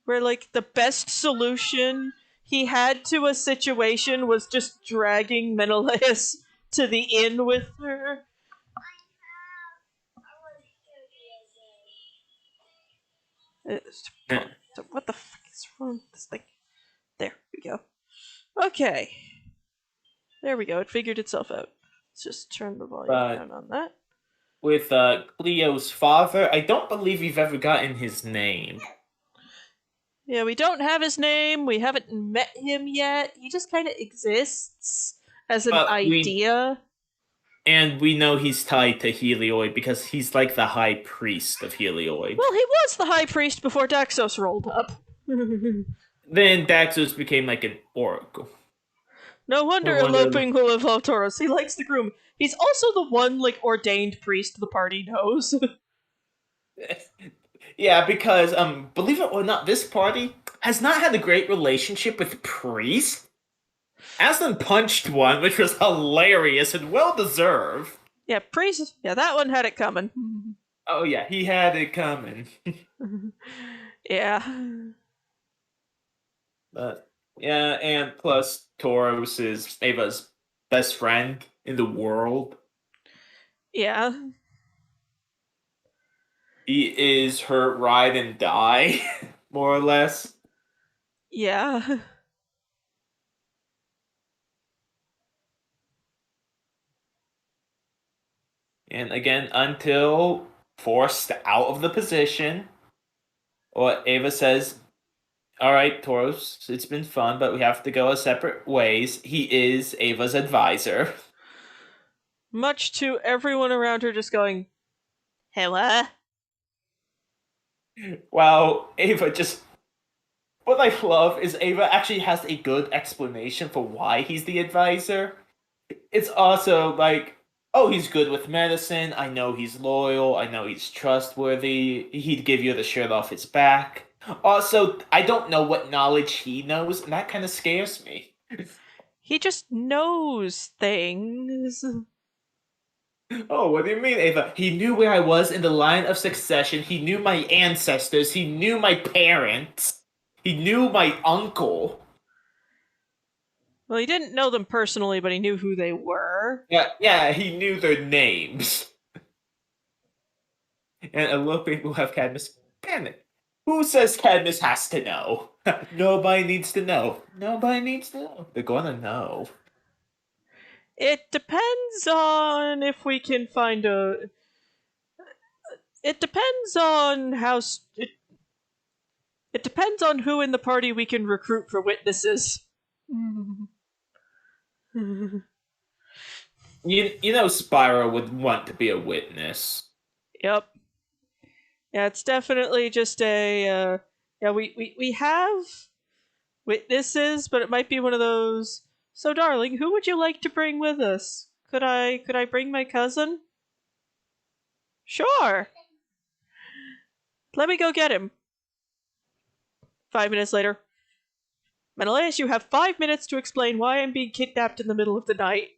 S1: where the best solution he had to a situation was just dragging Menelaus to the inn with her. Come on. What the fuck is wrong with this thing? There we go. Okay. There we go. It figured itself out. Let's just turn the volume
S2: but
S1: down on that.
S2: with Cleo's father, I don't believe we've ever gotten his name.
S1: Yeah, we don't have his name. We haven't met him yet. He just kind of exists as an
S2: But
S1: idea.
S2: we know he's tied to Helioid because he's like the high priest of Helioid.
S1: Well, he was the high priest before Daxos rolled up.
S2: Then Daxos became like an oracle.
S1: No
S2: Or
S1: wonder
S2: one of the
S1: eloping will evolve Tauros. He likes the groom. He's also the one ordained priest the party knows.
S2: Yeah, because believe it or not, this party has not had a great relationship with priests. Aslan punched one, which was hilarious and well deserved.
S1: Yeah, priest. Yeah, that one had it coming.
S2: Oh yeah, he had it coming.
S1: Yeah.
S2: But yeah, and plus Tauros is Ava's best friend in the world.
S1: Yeah.
S2: He is her ride and die, more or less.
S1: Yeah.
S2: And again, until forced out of the position, what Ava says, "All right, Tauros, it's been fun, but we have to go our separate ways." He is Ava's advisor.
S1: Much to everyone around her just going, hey, what?
S2: While Ava just. What I love is Ava actually has a good explanation for why he's the advisor. It's also like, oh, he's good with medicine. I know he's loyal. I know he's trustworthy. He'd give you the shirt off his back. Also, I don't know what knowledge he knows, and that kind of scares me.
S1: He just knows things.
S2: Oh, what do you mean, Ava? He knew where I was in the line of succession. He knew my ancestors. He knew my parents. He knew my uncle.
S1: Well, he didn't know them personally, but he knew who they were.
S2: Yeah, he knew their names. And a lot of people have Cadmus panic. Who says Cadmus has to know? Nobody needs to know. Nobody needs to know. They're gonna know.
S1: It depends on if we can find a. It depends on how. It depends on who in the party we can recruit for witnesses.
S2: You know Spyro would want to be a witness.
S1: Yep. Yeah, it's definitely just a. Yeah, we have witnesses, but it might be one of those. So, darling, who would you like to bring with us? Could I bring my cousin? Sure. Let me go get him. 5 minutes later. Menelaus, you have 5 minutes to explain why I'm being kidnapped in the middle of the night.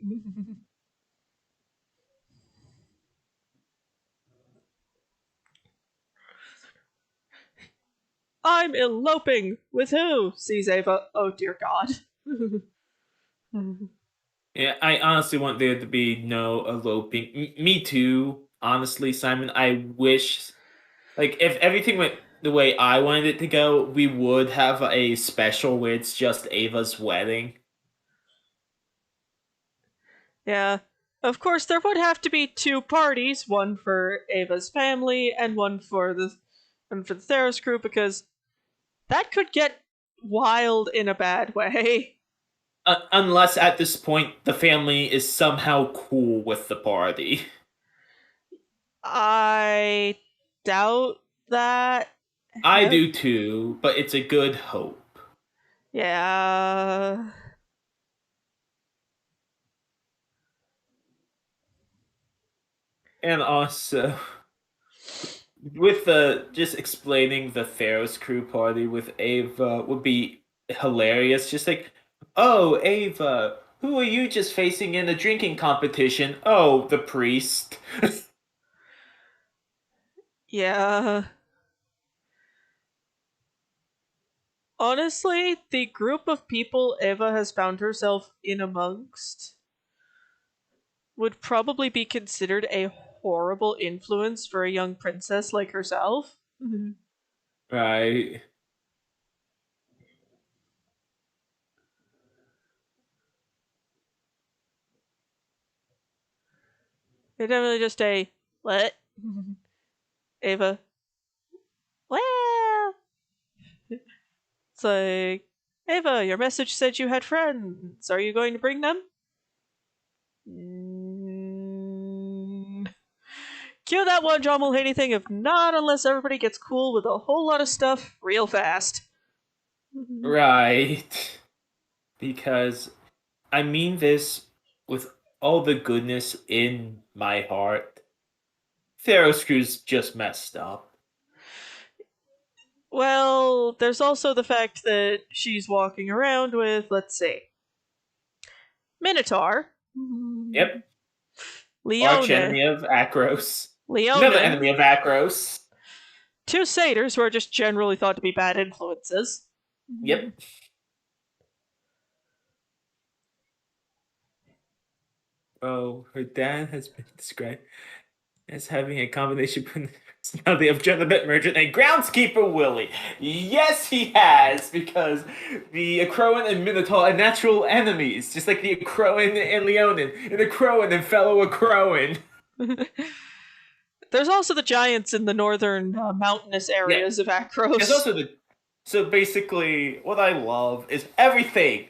S1: I'm eloping with who? Sees Ava. Oh dear God.
S2: Yeah, I honestly want there to be no eloping. Me too. Honestly, Simon, I wish like if everything went the way I wanted it to go, we would have a special where it's just Ava's wedding.
S1: Yeah. Of course, there would have to be two parties, one for Ava's family and one for the Theros crew, because that could get wild in a bad way.
S2: Unless at this point the family is somehow cool with the party.
S1: I doubt that.
S2: I
S1: Have
S2: do too, but it's a good hope.
S1: yeah.
S2: And also, with the just explaining the Theros crew party with Ava would be hilarious. Just like, oh, Ava, who are you just facing in a drinking competition? Oh, the priest.
S1: Yeah. Honestly, the group of people Eva has found herself in amongst would probably be considered a horrible influence for a young princess like herself.
S2: Right.
S1: They're definitely just a what? Ava. Well, it's like Ava, your message said you had friends. Are you going to bring them? Mm. Cue that one John Mulhaney thing. If not, unless everybody gets cool with a whole lot of stuff real fast.
S2: Right. Because I mean this with all the goodness in my heart. Theros crew's just messed up.
S1: Well, there's also the fact that she's walking around with, let's see, Minotaur,
S2: Yep. Arch
S1: Leonin,
S2: enemy of Akros. Another
S1: Leonin,
S2: enemy of Akros.
S1: two satyrs who are just generally thought to be bad influences.
S2: Yep. Oh, her dad has been described as having a combination personality of gentleman merchant and groundskeeper Willie. Yes, he has, because the Acroan and Minotaur are natural enemies, just like the Acroan and Leonin, and the Crowan and fellow Acroan.
S1: There's also the giants in the northern mountainous
S2: Yeah,
S1: areas of
S2: there's
S1: Akros.
S2: also the. So basically, what I love is everything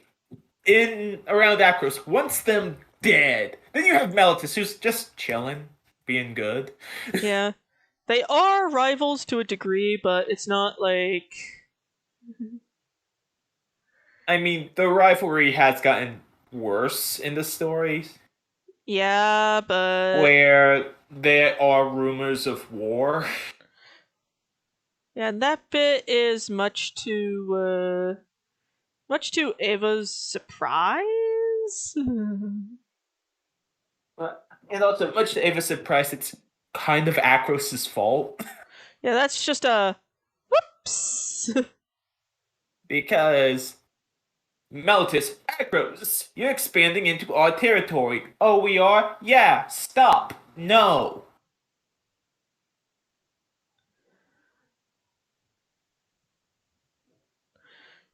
S2: in around Akros wants them dead. Then you have Melitus, who's just chilling, being good.
S1: Yeah. They are rivals to a degree, but it's not like.
S2: I mean, the rivalry has gotten worse in the stories,
S1: Yeah, but.
S2: where there are rumors of war.
S1: Yeah, and that bit is much to Ava's surprise.
S2: And also, much to Ava's surprise, it's kind of Akros' fault.
S1: Yeah, that's just a whoops.
S2: Because Meltus, Akros, you're expanding into our territory. Oh, we are? Yeah, stop. No.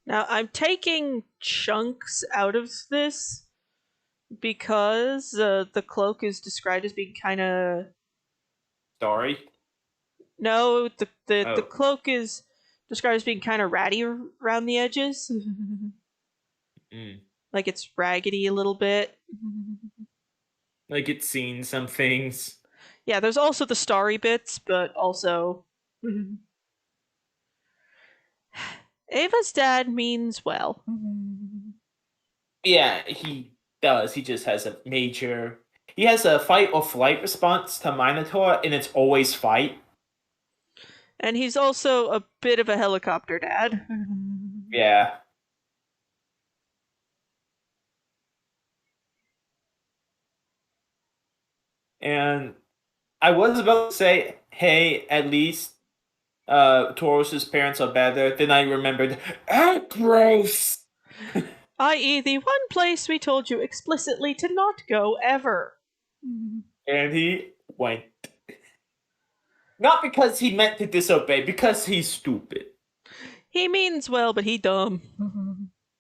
S1: Now I'm taking chunks out of this because the cloak is described as being kind of
S2: Sorry.
S1: no, the
S2: Oh.
S1: cloak is described as being kind of ratty around the edges,
S2: Mm.
S1: like it's raggedy a little bit.
S2: Like it's seen some things.
S1: Yeah, there's also the starry bits, but also Ava's dad means well.
S2: Yeah, he does. He just has a major. He has a fight or flight response to Minotaur, and it's always fight.
S1: And he's also a bit of a helicopter dad.
S2: Yeah. And I was about to say, hey, at least Taurus's parents are better. Then I remembered, gross.
S1: I.e., the one place we told you explicitly to not go ever.
S2: And he went. Not because he meant to disobey, because he's stupid.
S1: He means well, but he dumb.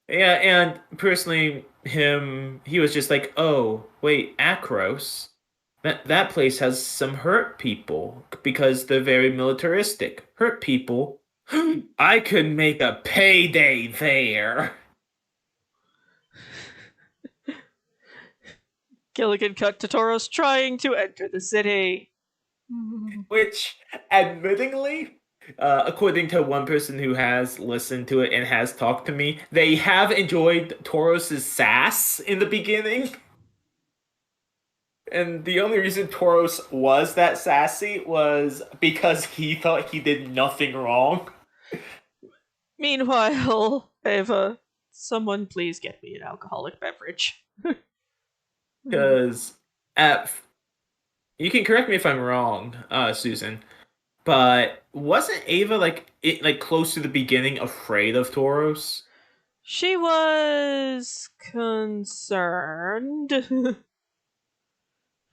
S2: Yeah, and personally, he was just like, oh, wait, Akros. That place has some hurt people because they're very militaristic. Hurt people. I could make a payday there.
S1: Gilligan cut to Toros trying to enter the city.
S2: Which, admittingly, according to one person who has listened to it and has talked to me, they have enjoyed Toros's sass in the beginning. And the only reason Toros was that sassy was because he thought he did nothing wrong.
S1: Meanwhile, Ava, someone please get me an alcoholic beverage.
S2: Because at you can correct me if I'm wrong, Susan, but wasn't Ava like close to the beginning afraid of Toros?
S1: She was concerned.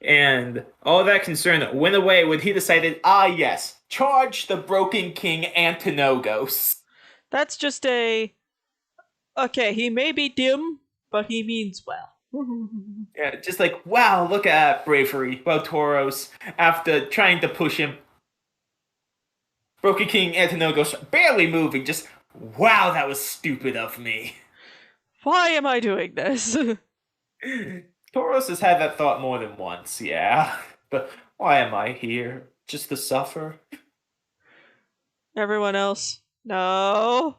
S2: And all that concern went away when he decided, ah yes, charge the Broken King Antinogos.
S1: That's just a. Okay, he may be dim, but he means well.
S2: Yeah, just like, wow, look at bravery. Well, Toros, after trying to push him, Broken King Antinogos barely moving, just, wow, that was stupid of me.
S1: Why am I doing this?
S2: Toros has had that thought more than once, yeah. But why am I here? Just to suffer?
S1: Everyone else, no.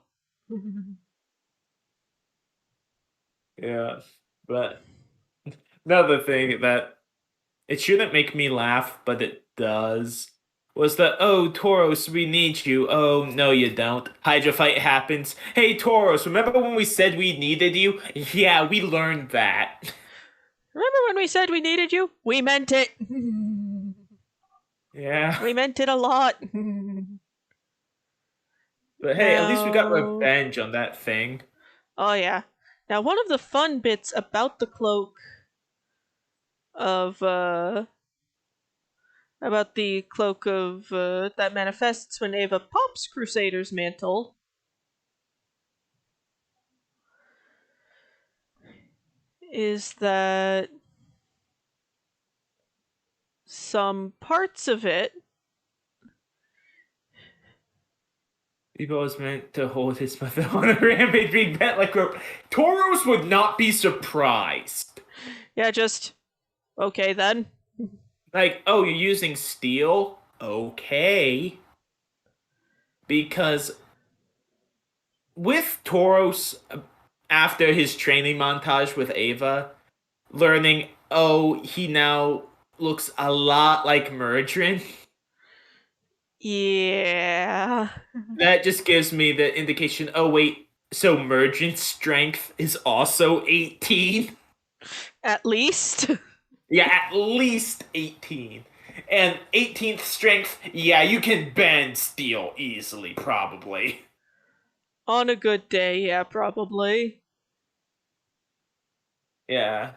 S2: Yeah, but another thing that it shouldn't make me laugh, but it does, was that, oh, Tauros, we need you. Oh, no, you don't. Hydra fight happens. Hey, Tauros, remember when we said we needed you? Yeah, we learned that.
S1: Remember when we said we needed you? We meant it.
S2: Yeah.
S1: We meant it a lot.
S2: But hey, at least we got
S1: Now...
S2: revenge on that thing.
S1: Oh, yeah. Now, one of the fun bits about the cloak of, about the cloak of, that manifests when Ava pops Crusader's mantle is that some parts of it.
S2: Eva was meant to hold his mother on a rampage being bent like rope. Tauros would not be surprised.
S1: Yeah, just. Okay then.
S2: Like, oh, you're using steel? Okay. Because with Tauros, after his training montage with Ava, learning, oh, he now looks a lot like Murdrin.
S1: Yeah.
S2: That just gives me the indication, oh, wait, so Murdrin's strength is also 18?
S1: At least.
S2: Yeah, at least 18. And 18th strength, yeah, you can bend steel easily, probably.
S1: On a good day, yeah, probably.
S2: Yeah.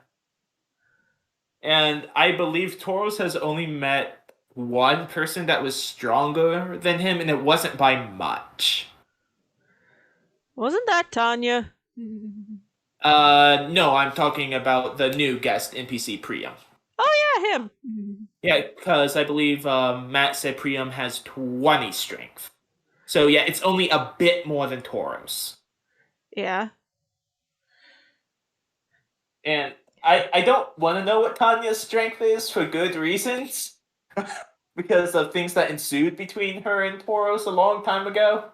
S2: And I believe Tauros has only met one person that was stronger than him, and it wasn't by much.
S1: Wasn't that Tanya?
S2: No, I'm talking about the new guest NPC Priam.
S1: Oh, yeah, him.
S2: Yeah, because I believe Matt said Priam has 20 strength. So yeah, it's only a bit more than Tauros.
S1: Yeah.
S2: And I don't want to know what Tanya's strength is for good reasons. Because of things that ensued between her and Tauros a long time ago.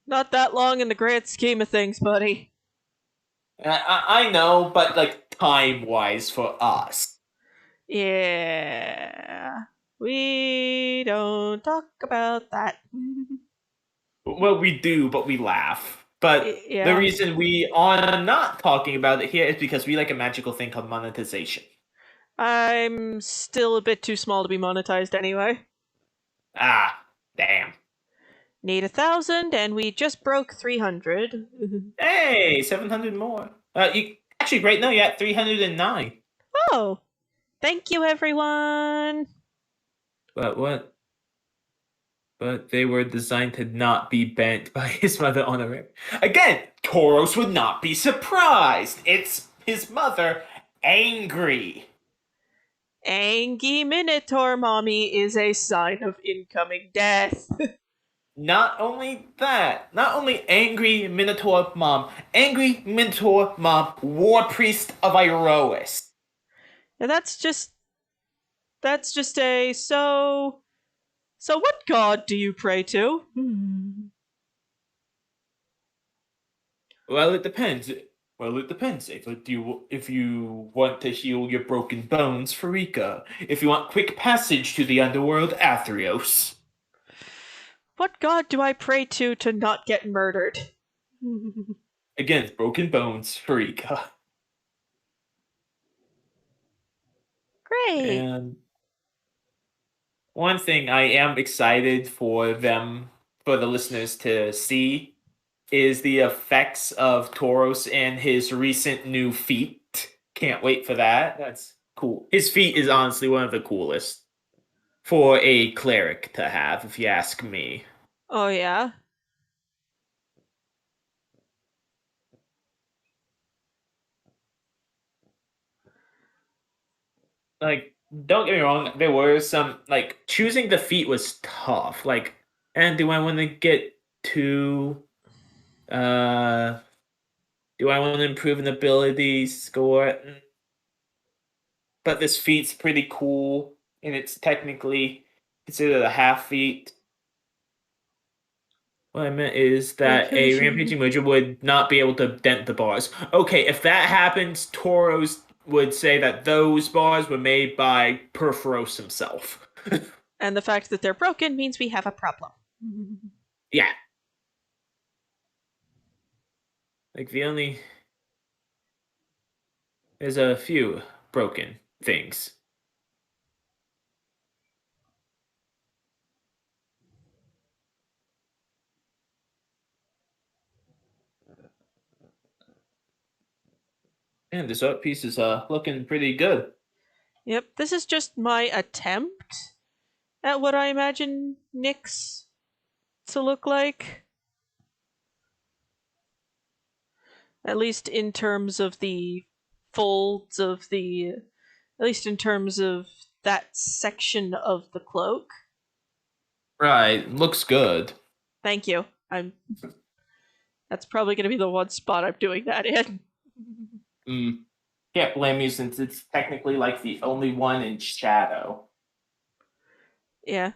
S1: Not that long in the grand scheme of things, buddy.
S2: And I know, but like time-wise for us.
S1: Yeah. We don't talk about that.
S2: Well, we do, but we laugh. But the
S1: Yeah.
S2: reason we are not talking about it here is because we like a magical thing called monetization.
S1: I'm still a bit too small to be monetized anyway.
S2: Ah, Damn.
S1: Need 1,000, and we just broke 300.
S2: Hey, 700 more. You actually right now you're at 309.
S1: Oh, thank you, everyone.
S2: But what? But they were designed to not be bent by his mother on a ring. Again, Tauros would not be surprised. It's his mother angry.
S1: Angie Minotaur Mommy is a sign of incoming death.
S2: Not only that, not only angry Minotaur mom, war priest of Iroas.
S1: And that's just a so what god do you pray to?
S2: Well, it depends. Well, it depends. If you want to heal your broken bones, Farika. If you want quick passage to the underworld, Athreos.
S1: What god do I pray to not get murdered?
S2: Again, broken bones, Farika.
S1: Great.
S2: And one thing I am excited for the listeners to see, is the effects of Tauros and his recent new feat. Can't wait for that. That's cool. His feat is honestly one of the coolest for a cleric to have, if you ask me.
S1: Oh yeah.
S2: Like, don't get me wrong, there were some, like, choosing the feat was tough. Like, and do I want to get to uh do I want to improve an ability score? But this feat's pretty cool, and it's technically considered a half feat. What I meant is that a rampaging Mojo would not be able to dent the bars. Okay, if that happens, Toros would say that those bars were made by Perforos himself.
S1: And the fact that they're broken means we have a problem.
S2: Yeah. Like there's a few broken things. And this art piece is looking pretty good.
S1: Yep, this is just my attempt at what I imagine Nyx to look like. At least in terms of the folds of the. At least in terms of that section of the cloak.
S2: Right, looks good.
S1: Thank you. That's probably going to be the one spot I'm doing that in.
S2: Mm. Can't blame you since it's technically like the only one in shadow.
S1: Yeah.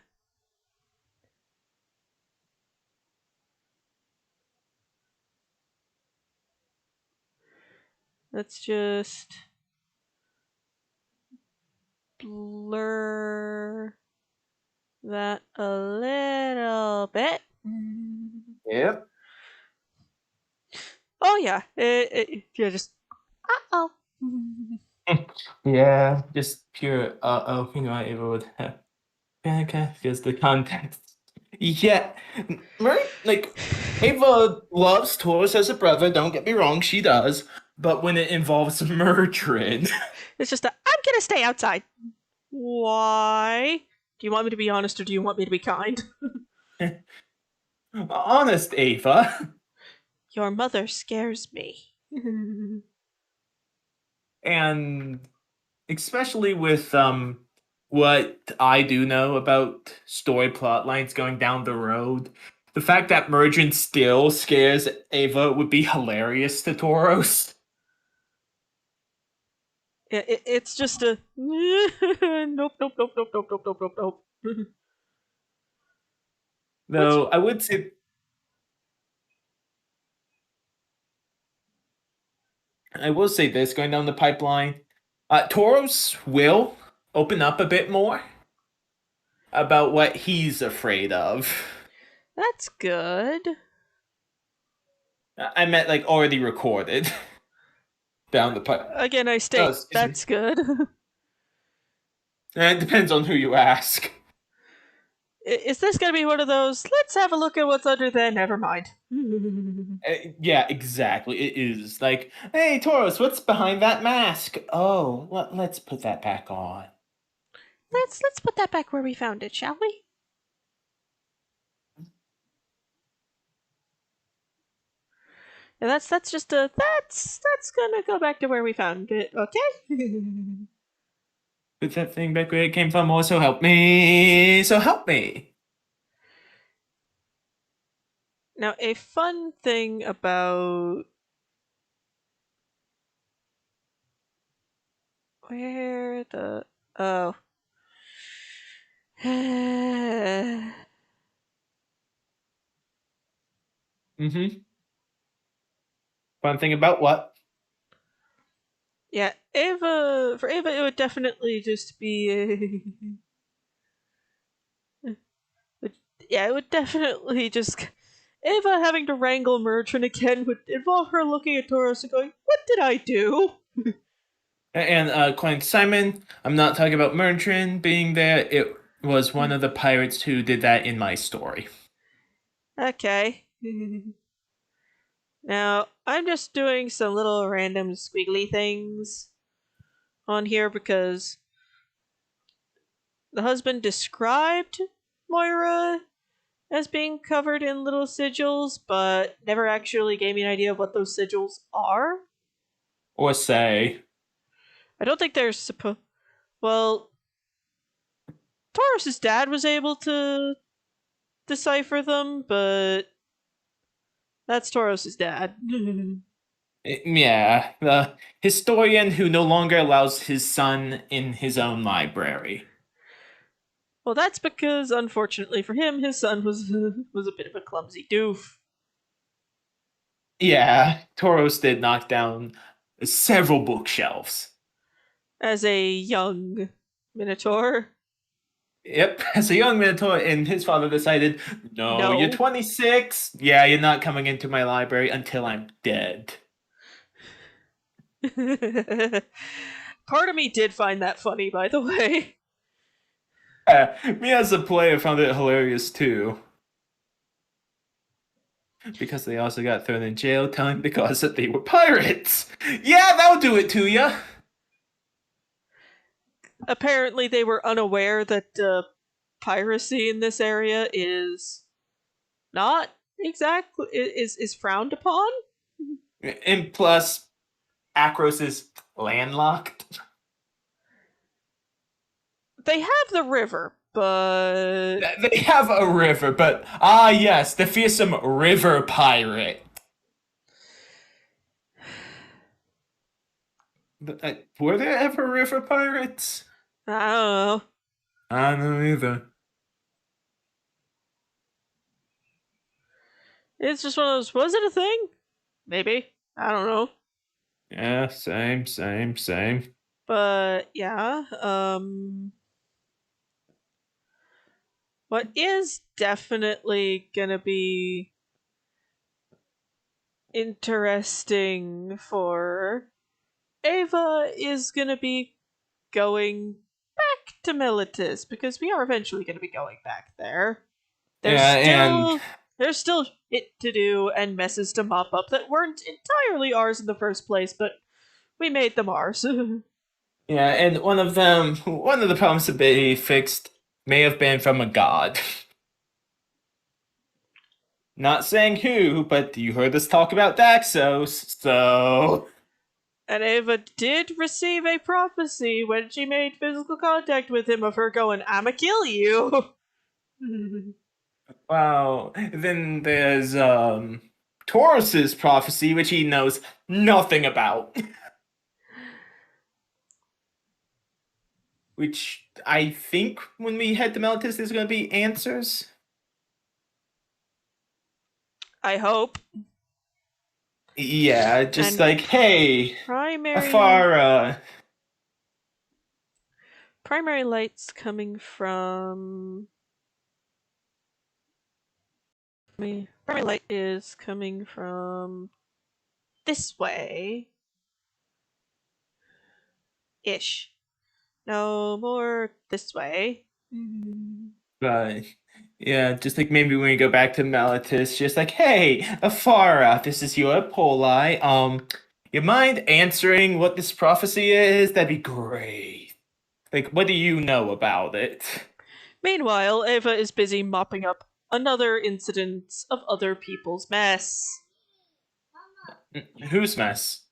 S1: Let's just blur that a little bit.
S2: Yep.
S1: Oh yeah, yeah, just oh.
S2: Yeah, just pure oh, you know, it would have just the context. Yeah, right? Like, Ava loves Taurus as a brother, don't get me wrong, she does. But when it involves Murdred,
S1: It's just I'm gonna stay outside. Why? Do you want me to be honest or do you want me to be kind?
S2: honest Ava,
S1: Your mother scares me.
S2: and especially with what I do know about story plot lines going down the road, the fact that Murdred still scares Ava would be hilarious to Tauros.
S1: It's just a nope, nope, nope, nope, nope, nope, nope, nope, nope. What's
S2: Though I will say this going down the pipeline, Tauros will open up a bit more about what he's afraid of.
S1: that's good.
S2: I meant like already recorded down the pipe.
S1: Again, I
S2: Oh,
S1: state
S2: excuse me.
S1: that's good.
S2: It depends on who you ask.
S1: Is this gonna be one of those? Let's have a look at what's under there. Never mind.
S2: Yeah, exactly. It is like, hey, Taurus, what's behind that mask? Oh, let's put that back on.
S1: Let's put that back where we found it, shall we? And that's just a that's gonna go back to where we found it. Okay.
S2: Put that thing back where it came from. Oh, so help me. So help me.
S1: Now, a fun thing about where the oh.
S2: Mm-hmm. Fun thing about what?
S1: Yeah, Ava. For Ava, it would definitely just be a. Yeah, it would definitely just. Ava having to wrangle Merchant again would involve her looking at Taurus and going, "What did I do?"
S2: And according to Simon, I'm not talking about Murtrin being there. It was one of the pirates who did that in my story.
S1: Okay. Now, I'm just doing some little random squiggly things on here because the husband described Moira as being covered in little sigils, but never actually gave me an idea of what those sigils are.
S2: Or say,
S1: I don't think they're supposed. Well, Taurus's dad was able to decipher them, but that's Taurus's dad.
S2: yeah, the historian who no longer allows his son in his own library.
S1: Well, that's because, unfortunately for him, his son was a bit of a clumsy doof.
S2: Yeah, Tauros did knock down several bookshelves.
S1: As a young Minotaur.
S2: Yep, as a young Minotaur, and his father decided, no, you're
S1: No.
S2: 26. Yeah, you're not coming into my library until I'm dead.
S1: Part of me did find that funny, by the way.
S2: Me as a player found it hilarious too. Because they also got thrown in jail telling the gods that they were pirates. Yeah, that'll do it to ya.
S1: Apparently, they were unaware that piracy in this area is not exactly is frowned upon.
S2: And plus, Akros is landlocked.
S1: They have the river, but
S2: They have a river, but ah, yes, the fearsome river pirate. But, were there ever river pirates?
S1: I don't know.
S2: I don't know either.
S1: It's just one of those. Was it a thing? Maybe. I don't know.
S2: Yeah, same, same, same.
S1: But yeah, what is definitely gonna be interesting for Ava is gonna be going back to Militus because we are eventually gonna be going back there. There's
S2: Yeah, and
S1: still there's still shit to do and messes to mop up that weren't entirely ours in the first place, but we made them ours.
S2: yeah, and one of the problems to be fixed may have been from a god. Not saying who, but you heard us talk about Daxos, so
S1: And Ava did receive a prophecy when she made physical contact with him of her going, I'ma kill you.
S2: wow. Then there's Taurus's prophecy, which he knows nothing about. Which I think when we head to Melitus, there's gonna be answers.
S1: I hope.
S2: Yeah, just
S1: And
S2: like, hey,
S1: primary
S2: Afara.
S1: primary light's coming from me. Primary light is coming from this way. Ish. No more this way.
S2: Right. Yeah, just like maybe when we go back to Melitus, just like, hey, Afara, this is your Poli. You mind answering what this prophecy is? That'd be great. Like, what do you know about it?
S1: Meanwhile, Ava is busy mopping up another incident of other people's mess.
S2: Whose mess?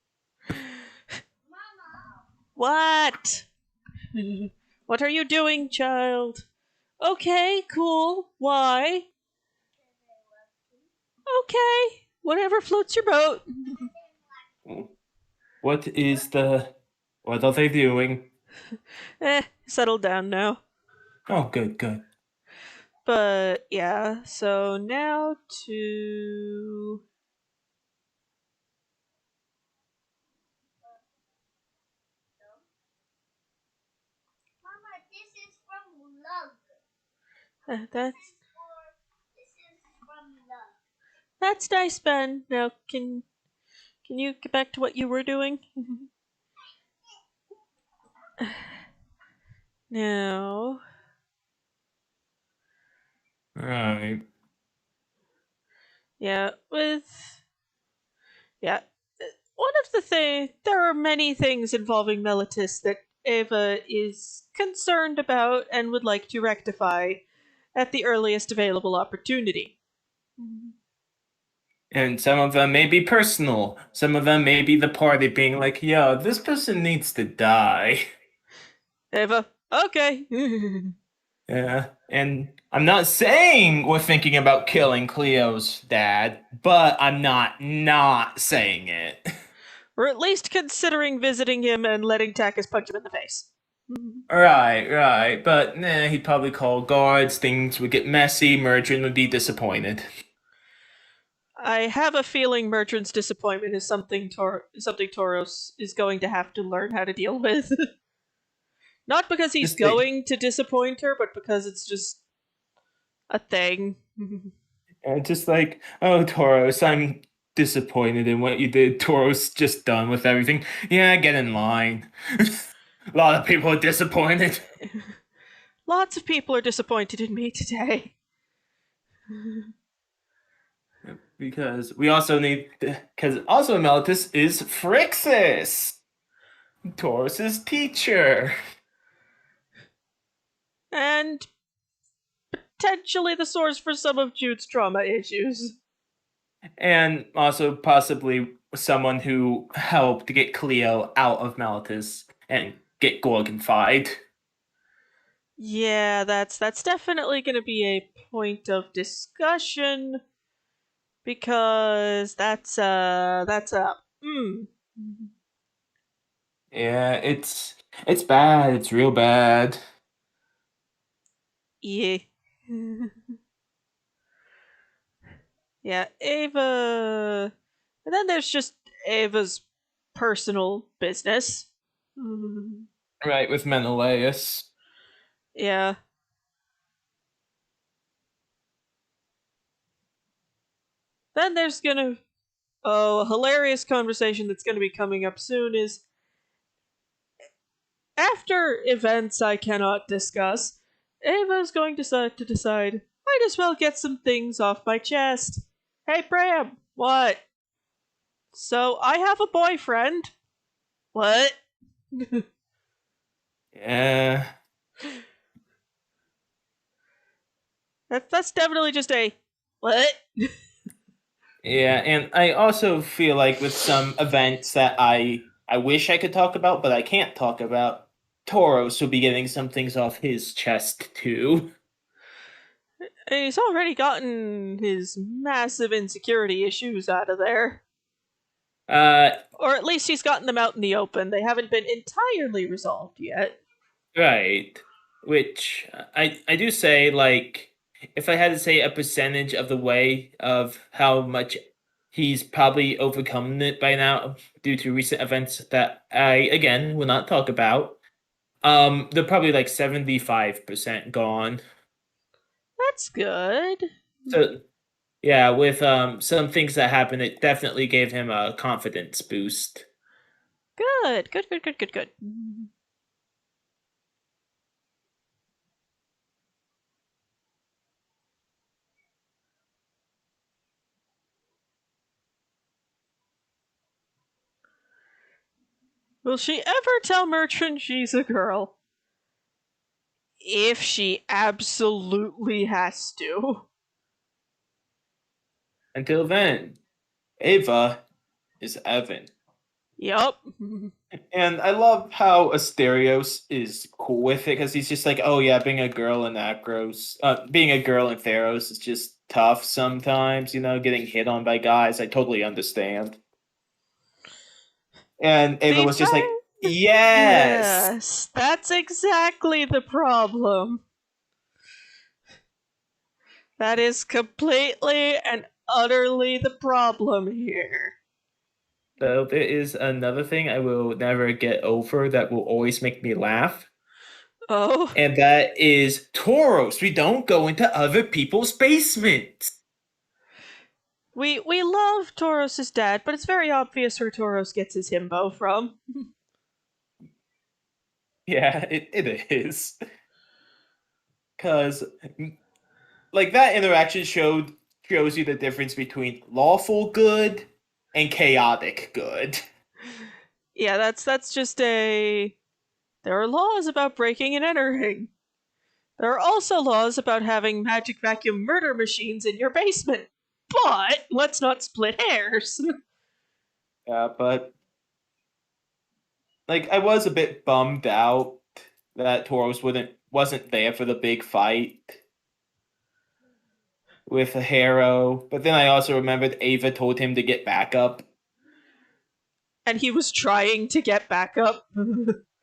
S1: What? What are you doing, child? Okay, cool. Why? Okay, whatever floats your boat.
S2: What is the... What are they doing?
S1: Settle down now.
S2: Oh, good, good.
S1: But yeah, so now to. That's nice, Ben. Now can you get back to what you were doing? Now,
S2: Right.
S1: yeah, yeah, one of the there are many things involving Melitus that Ava is concerned about and would like to rectify at the earliest available opportunity.
S2: And some of them may be personal. Some of them may be the party being like, yo, this person needs to die.
S1: Ava, okay.
S2: Yeah. And I'm not saying we're thinking about killing Cleo's dad, but I'm not saying it.
S1: Or at least considering visiting him and letting Takis punch him in the face.
S2: Right, right. But nah, he'd probably call guards, things would get messy, Merchant would be disappointed.
S1: I have a feeling Merchant's disappointment is something Toros is going to have to learn how to deal with. Not because he's
S2: Just think,
S1: going to disappoint her, but because it's just a thing.
S2: just like, oh, Tauros, I'm disappointed in what you did. Tauros just done with everything. Yeah, get in line. A lot of people are disappointed.
S1: Lots of people are disappointed in me today.
S2: Because we also need, because also Melitus is Phrixus, Taurus's teacher.
S1: And potentially the source for some of Jude's trauma issues.
S2: And also possibly someone who helped get Cleo out of Melitus and get Gorgonfied.
S1: Yeah, that's definitely going to be a point of discussion because that's a
S2: Yeah, it's bad. It's real bad.
S1: yeah. Yeah, Ava. And then there's just Ava's personal business.
S2: Right, with Menelaus.
S1: Yeah. Then there's gonna a hilarious conversation that's gonna be coming up soon is after events I cannot discuss, Ava's going to decide might as well get some things off my chest. Hey Bram, what? So I have a boyfriend. What?
S2: Yeah.
S1: That's definitely just a what?
S2: Yeah, and I also feel like with some events that I wish I could talk about, but I can't talk about, Tauros will be getting some things off his chest too.
S1: He's already gotten his massive insecurity issues out of there.
S2: Uh,
S1: Or at least he's gotten them out in the open. They haven't been entirely resolved yet.
S2: right. Which I do say, like, if I had to say a percentage of the way of how much he's probably overcome it by now due to recent events that I again will not talk about. They're probably like 75% gone.
S1: That's good.
S2: So yeah, with some things that happened, it definitely gave him a confidence boost.
S1: Good, good, good, good, good, good. Will she ever tell Merchant she's a girl? If she absolutely has to.
S2: Until then, Ava is Evan.
S1: Yup.
S2: And I love how Asterios is cool with it because he's just like, oh yeah, being a girl in Theros is just tough sometimes, getting hit on by guys. I totally understand. And Ava
S1: The
S2: was just
S1: fact.
S2: like, yes.
S1: Yes, that's exactly the problem. That is completely and utterly the problem here.
S2: Though there is another thing I will never get over that will always make me laugh,
S1: Oh,
S2: and that is Tauros. We don't go into other people's basements.
S1: we love Tauros' dad, but it's very obvious where Tauros gets his himbo from.
S2: Yeah, it is. Because like that interaction shows you the difference between lawful good and chaotic good.
S1: Yeah, that's just a. There are laws about breaking and entering. There are also laws about having magic vacuum murder machines in your basement. But let's not split hairs.
S2: Yeah, but like I was a bit bummed out that Tauros wasn't there for the big fight with Harrow, but then I also remembered Ava told him to get back up.
S1: And he was trying to get back up.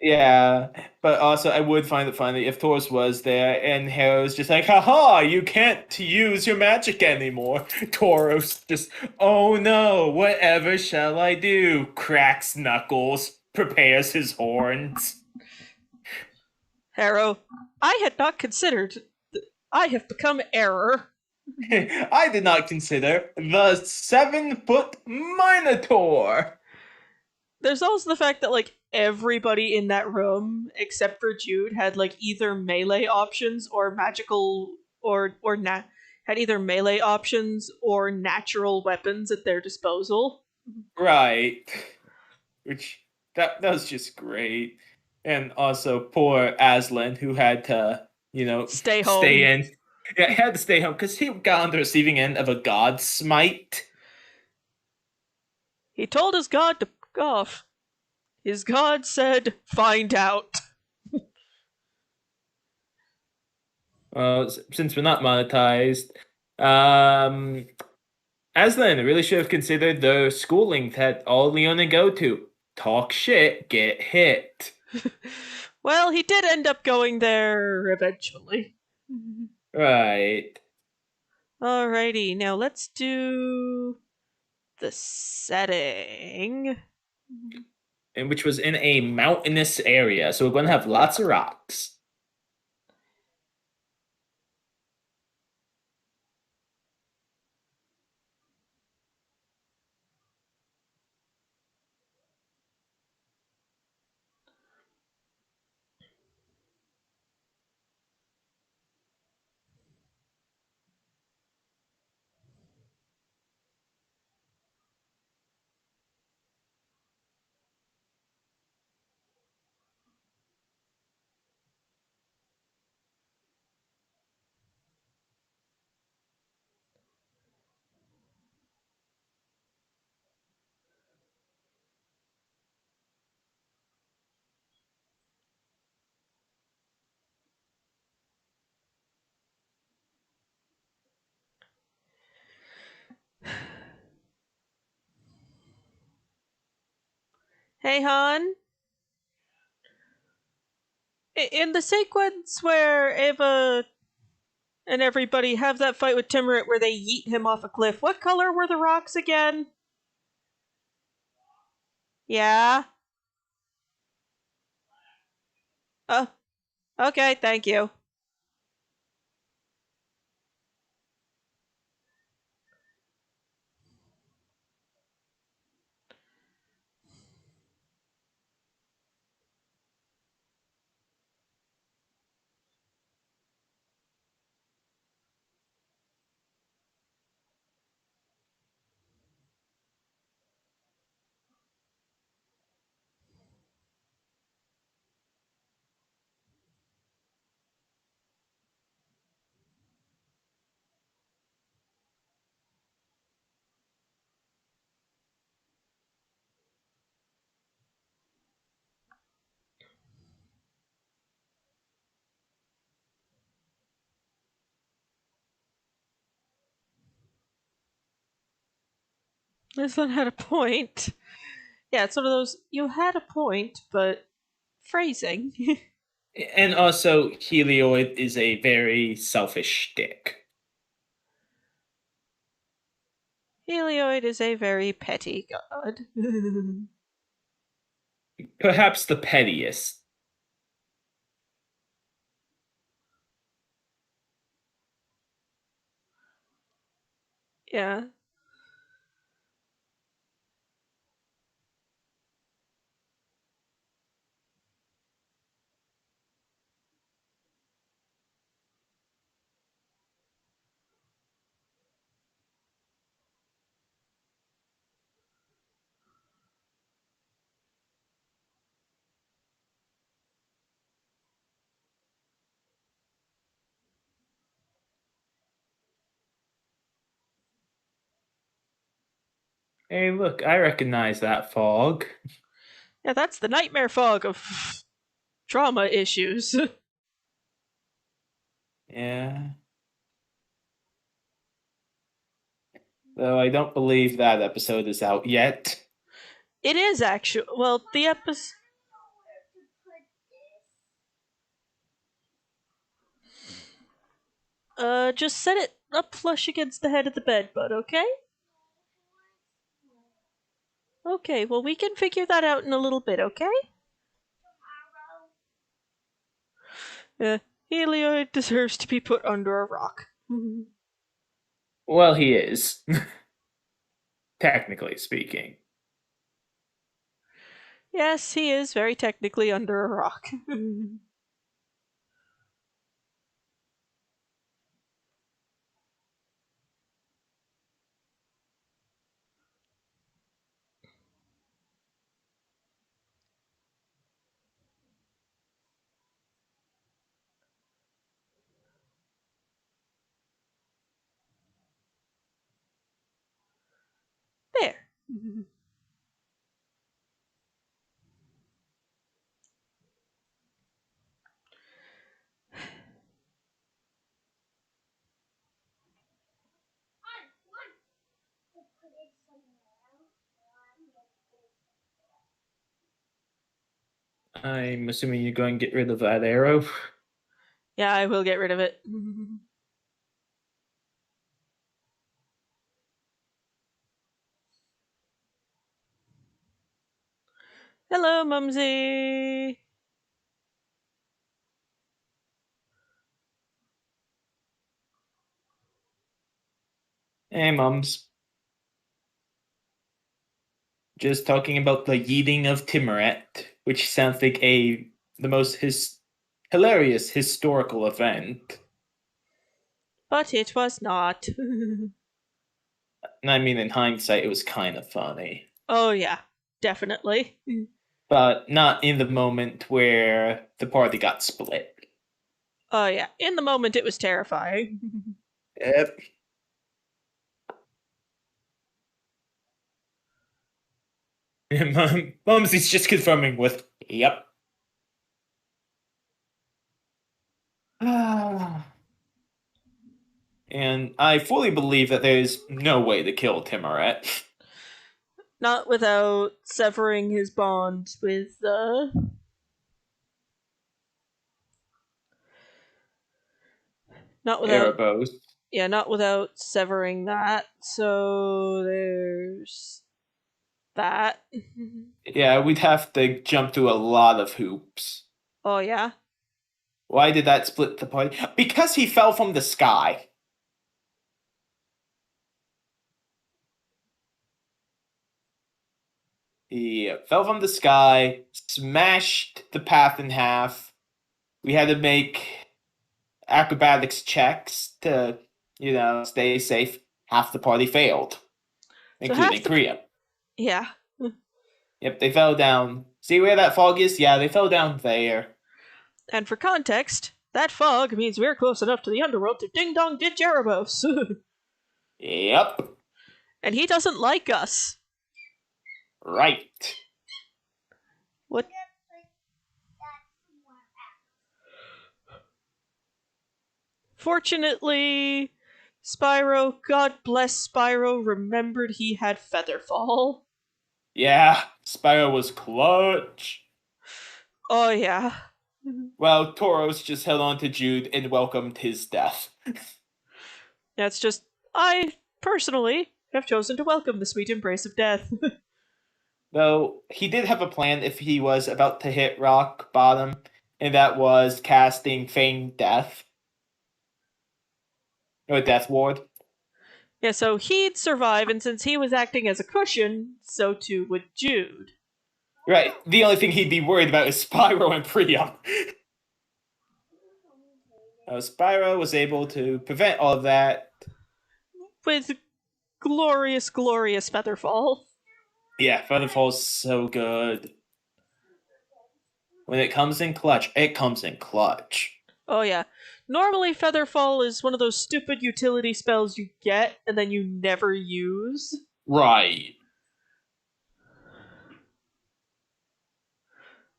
S2: Yeah, but also I would find it funny if Taurus was there and Harrow's just like, haha, you can't use your magic anymore. Taurus just, oh no, whatever shall I do? Cracks knuckles, prepares his horns.
S1: Harrow, I had not considered. I have become error.
S2: I did not consider the 7-foot Minotaur.
S1: There's also the fact that like everybody in that room except for Jude had like either melee options or magical had either melee options or natural weapons at their disposal.
S2: Right. Which that was just great. And also poor Aslan who had to,
S1: Stay home.
S2: stay in. Yeah, he had to stay home because he got on the receiving end of a god smite.
S1: He told his god to fuck off. His god said, "Find out."
S2: Since we're not monetized, um, Aslan really should have considered the schooling that all Leona go to. Talk shit, get hit.
S1: Well, he did end up going there eventually.
S2: Right.
S1: Alrighty, now let's do the setting.
S2: And which was in a mountainous area, so we're going to have lots of rocks.
S1: Hey, Han. In the sequence where Ava and everybody have that fight with Timurit where they yeet him off a cliff, what color were the rocks again? Yeah? Oh, okay, thank you. This one had a point. Yeah, it's one of those, you had a point, but phrasing.
S2: And also, Helioid is a very selfish dick.
S1: Helioid is a very petty god.
S2: Perhaps the pettiest.
S1: Yeah.
S2: Hey, look, I recognize that fog.
S1: Yeah, that's the nightmare fog of trauma issues.
S2: Yeah. Though I don't believe that episode is out yet.
S1: It is actually. Well, the episode. Just set it up flush against the head of the bed, bud, okay? Okay, well, we can figure that out in a little bit, okay? Uh, Helioid deserves to be put under a rock.
S2: Well, he is, technically speaking.
S1: Yes, he is very technically under a rock. There.
S2: I'm assuming you're going to get rid of that arrow.
S1: Yeah, I will get rid of it. Hello, Mumsy.
S2: Hey, mums. Just talking about the yeeting of Timoret, which sounds like the most hilarious historical event.
S1: But it was not.
S2: And I mean, in hindsight, it was kind of funny.
S1: Oh, yeah, definitely.
S2: But not in the moment where the party got split.
S1: Oh, yeah, in the moment it was terrifying.
S2: Yep. Mumsy's just confirming with, yep. And I fully believe that there's no way to kill Timoret.
S1: Not without severing his bond with, Not without.
S2: Erebos.
S1: Yeah, not without severing that. So there's that.
S2: Yeah, we'd have to jump through a lot of hoops.
S1: Oh, yeah.
S2: Why did that split the party? Because he fell from the sky. He fell from the sky, smashed the path in half. We had to make acrobatics checks to, stay safe. Half the party failed,
S1: So half
S2: including
S1: the.
S2: Priya.
S1: Yeah.
S2: Yep, they fell down. See where that fog is? Yeah, they fell down there.
S1: And for context, that fog means we're close enough to the underworld to ding dong Jerebos.
S2: Yep,
S1: And he doesn't like us.
S2: right.
S1: What? Fortunately, Spyro, God bless Spyro, remembered he had Featherfall.
S2: Yeah, Spyro was clutch.
S1: Oh, yeah.
S2: Well, Tauros just held on to Jude and welcomed his death.
S1: That's just, I personally have chosen to welcome the sweet embrace of death.
S2: Though he did have a plan if he was about to hit rock bottom, and that was casting Feign Death. Or Death Ward.
S1: Yeah, so he'd survive, and since he was acting as a cushion, so too would Jude.
S2: Right, the only thing he'd be worried about is Spyro and Priam. Spyro was able to prevent all of that.
S1: With glorious, glorious Featherfall.
S2: Yeah, Featherfall's so good. When it comes in clutch, it comes in clutch.
S1: Oh, yeah. Normally, Featherfall is one of those stupid utility spells you get and then you never use.
S2: Right.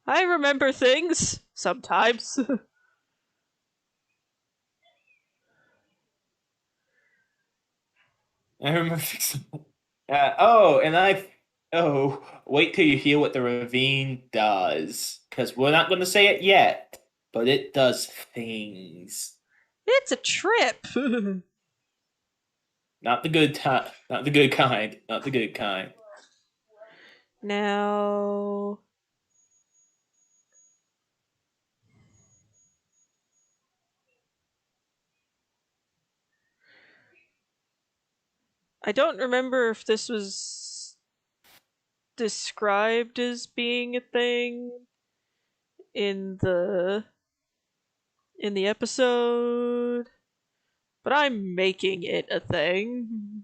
S1: I remember things sometimes.
S2: I remember oh, and wait till you hear what the ravine does. Because we're not going to say it yet, but it does things.
S1: It's a trip.
S2: Not the good time. Not the good kind. Not the good kind.
S1: Now, I don't remember if this was described as being a thing in the episode, but I'm making it a thing.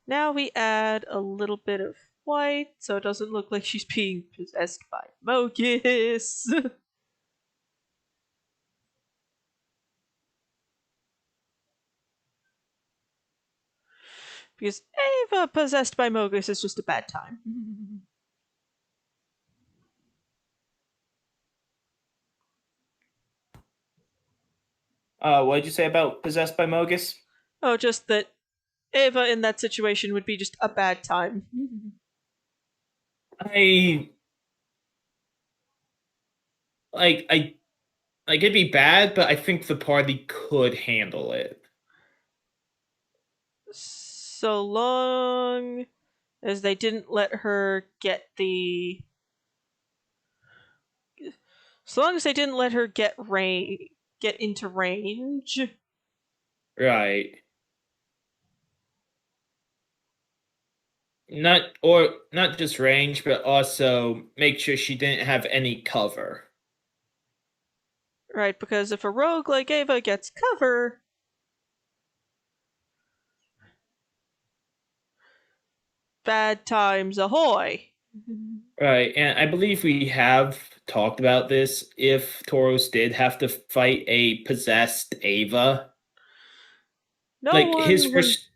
S1: Now we add a little bit of white so it doesn't look like she's being possessed by Mogus. Because Ava possessed by Mogus is just a bad time.
S2: What did you say about possessed by Mogus?
S1: Oh, just that Ava in that situation would be just a bad time.
S2: I I it'd be bad, but I think the party could handle it.
S1: So long as they didn't let her get the. So long as they didn't let her get into range.
S2: Right. Not just range, but also make sure she didn't have any cover.
S1: Right, because if a rogue like Ava gets cover, bad times ahoy.
S2: Right, and I believe we have talked about this. If Tauros did have to fight a possessed Ava,
S1: No
S2: like his
S1: one would
S2: first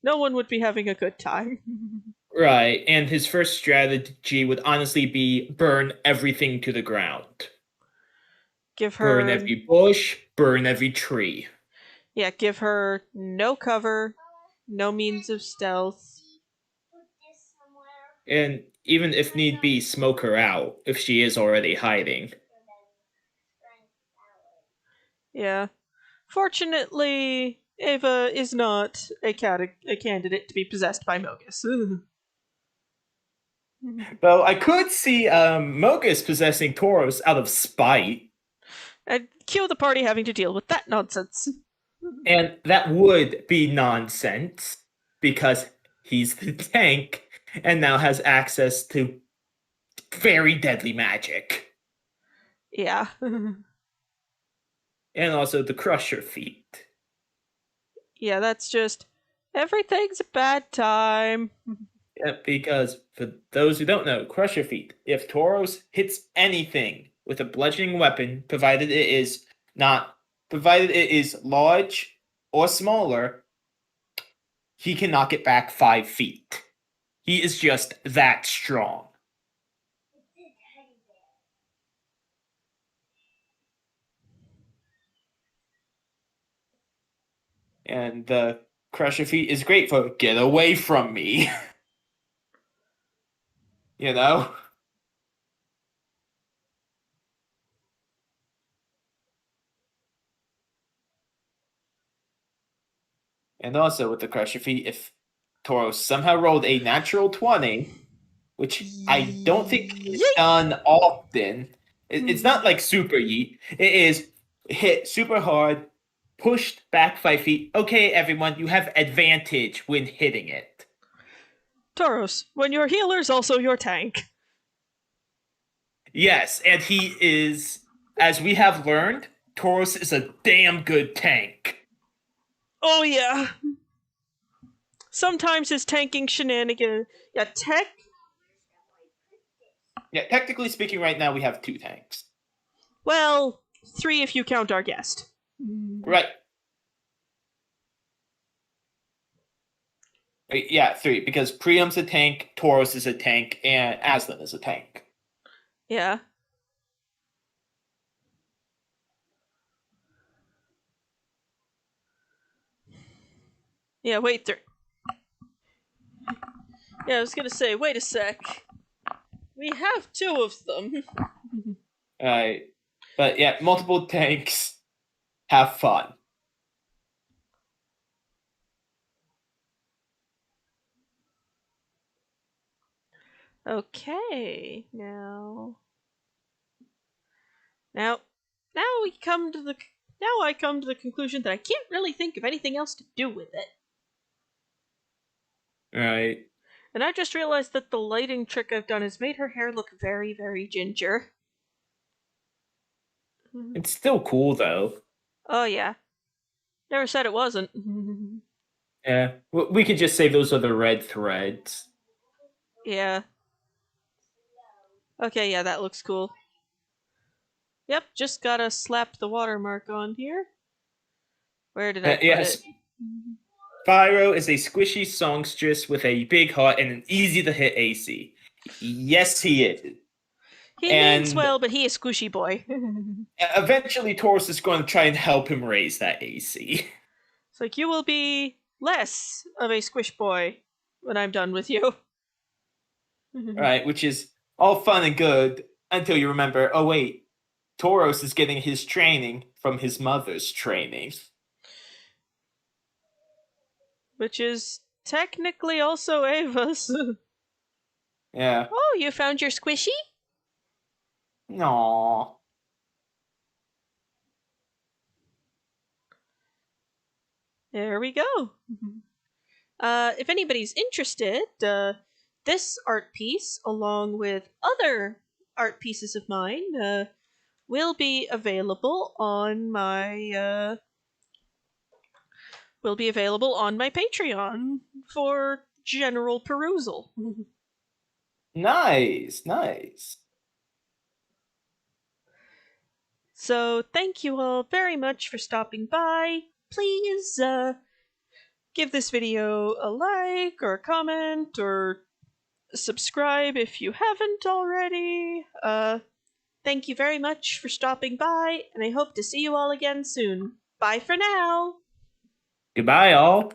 S1: no one would be having a good time.
S2: right, and his first strategy would honestly be burn everything to the ground.
S1: Give
S2: Burn
S1: her
S2: every bush, burn every tree.
S1: give her no cover, no means of stealth.
S2: And even if need be, smoke her out if she is already hiding.
S1: Yeah. Fortunately, Ava is not a candidate to be possessed by Mogus.
S2: Though I could see Mogus possessing Tauros out of spite,
S1: And cue the party having to deal with that nonsense.
S2: and that would be nonsense because he's the tank and now has access to very deadly magic.
S1: Yeah.
S2: And also the Crusher feat.
S1: Yeah, that's just everything's a bad time.
S2: Yeah, because for those who don't know, Crusher feat. If Tauros hits anything with a bludgeoning weapon, not provided it is large or smaller, he can knock it back 5 feet. He is just that strong. And the crusher feat is great for get away from me. You know? And also with the crusher feat, if Toro somehow rolled a natural 20, which I don't think is
S1: Yeet!
S2: done often. It's
S1: Hmm.
S2: not like super yeet. It is hit super hard, pushed back 5 feet. Okay, everyone, you have advantage when hitting it.
S1: Tauros, when your healer's also your tank.
S2: Yes, and he is, as we have learned, Tauros is a damn good tank.
S1: Oh yeah. Sometimes his tanking shenanigan. Yeah, tech.
S2: Yeah, technically speaking, right now we have two tanks.
S1: Well, three if you count our guest.
S2: Right. Yeah, three, because Priam's a tank, Tauros is a tank, and Aslan is a tank.
S1: Yeah. Yeah, wait there. Yeah, I was gonna say, wait a sec. We have two of them.
S2: Right. But yeah, multiple tanks have fun.
S1: Okay, now, now we come to the. Now I come to the conclusion that I can't really think of anything else to do with it.
S2: Right.
S1: And I just realized that the lighting trick I've done has made her hair look very, very ginger.
S2: It's still cool though.
S1: Oh yeah. Never said it wasn't.
S2: Yeah. We could just say those are the red threads.
S1: Yeah. Okay, yeah, that looks cool. Yep, just gotta slap the watermark on here. Where did I put it?
S2: Yes. Spyro is a squishy songstress with a big heart and an easy to hit AC. Yes, he is.
S1: He means
S2: And
S1: well, but he is squishy boy.
S2: eventually Taurus is going to try and help him raise that AC.
S1: It's like, you will be less of a squish boy when I'm done with you.
S2: Right, which is all fun and good until you remember, oh wait, Tauros is getting his training from his mother's training.
S1: Which is technically also Ava's.
S2: Yeah.
S1: Oh, you found your squishy?
S2: No.
S1: There we go. If anybody's interested, this art piece, along with other art pieces of mine, will be available on my Patreon for general perusal.
S2: Nice, nice.
S1: So thank you all very much for stopping by. Please give this video a like or a comment or subscribe if you haven't already. Thank you very much for stopping by, and I hope to see you all again soon. Bye for now!
S2: Goodbye, all.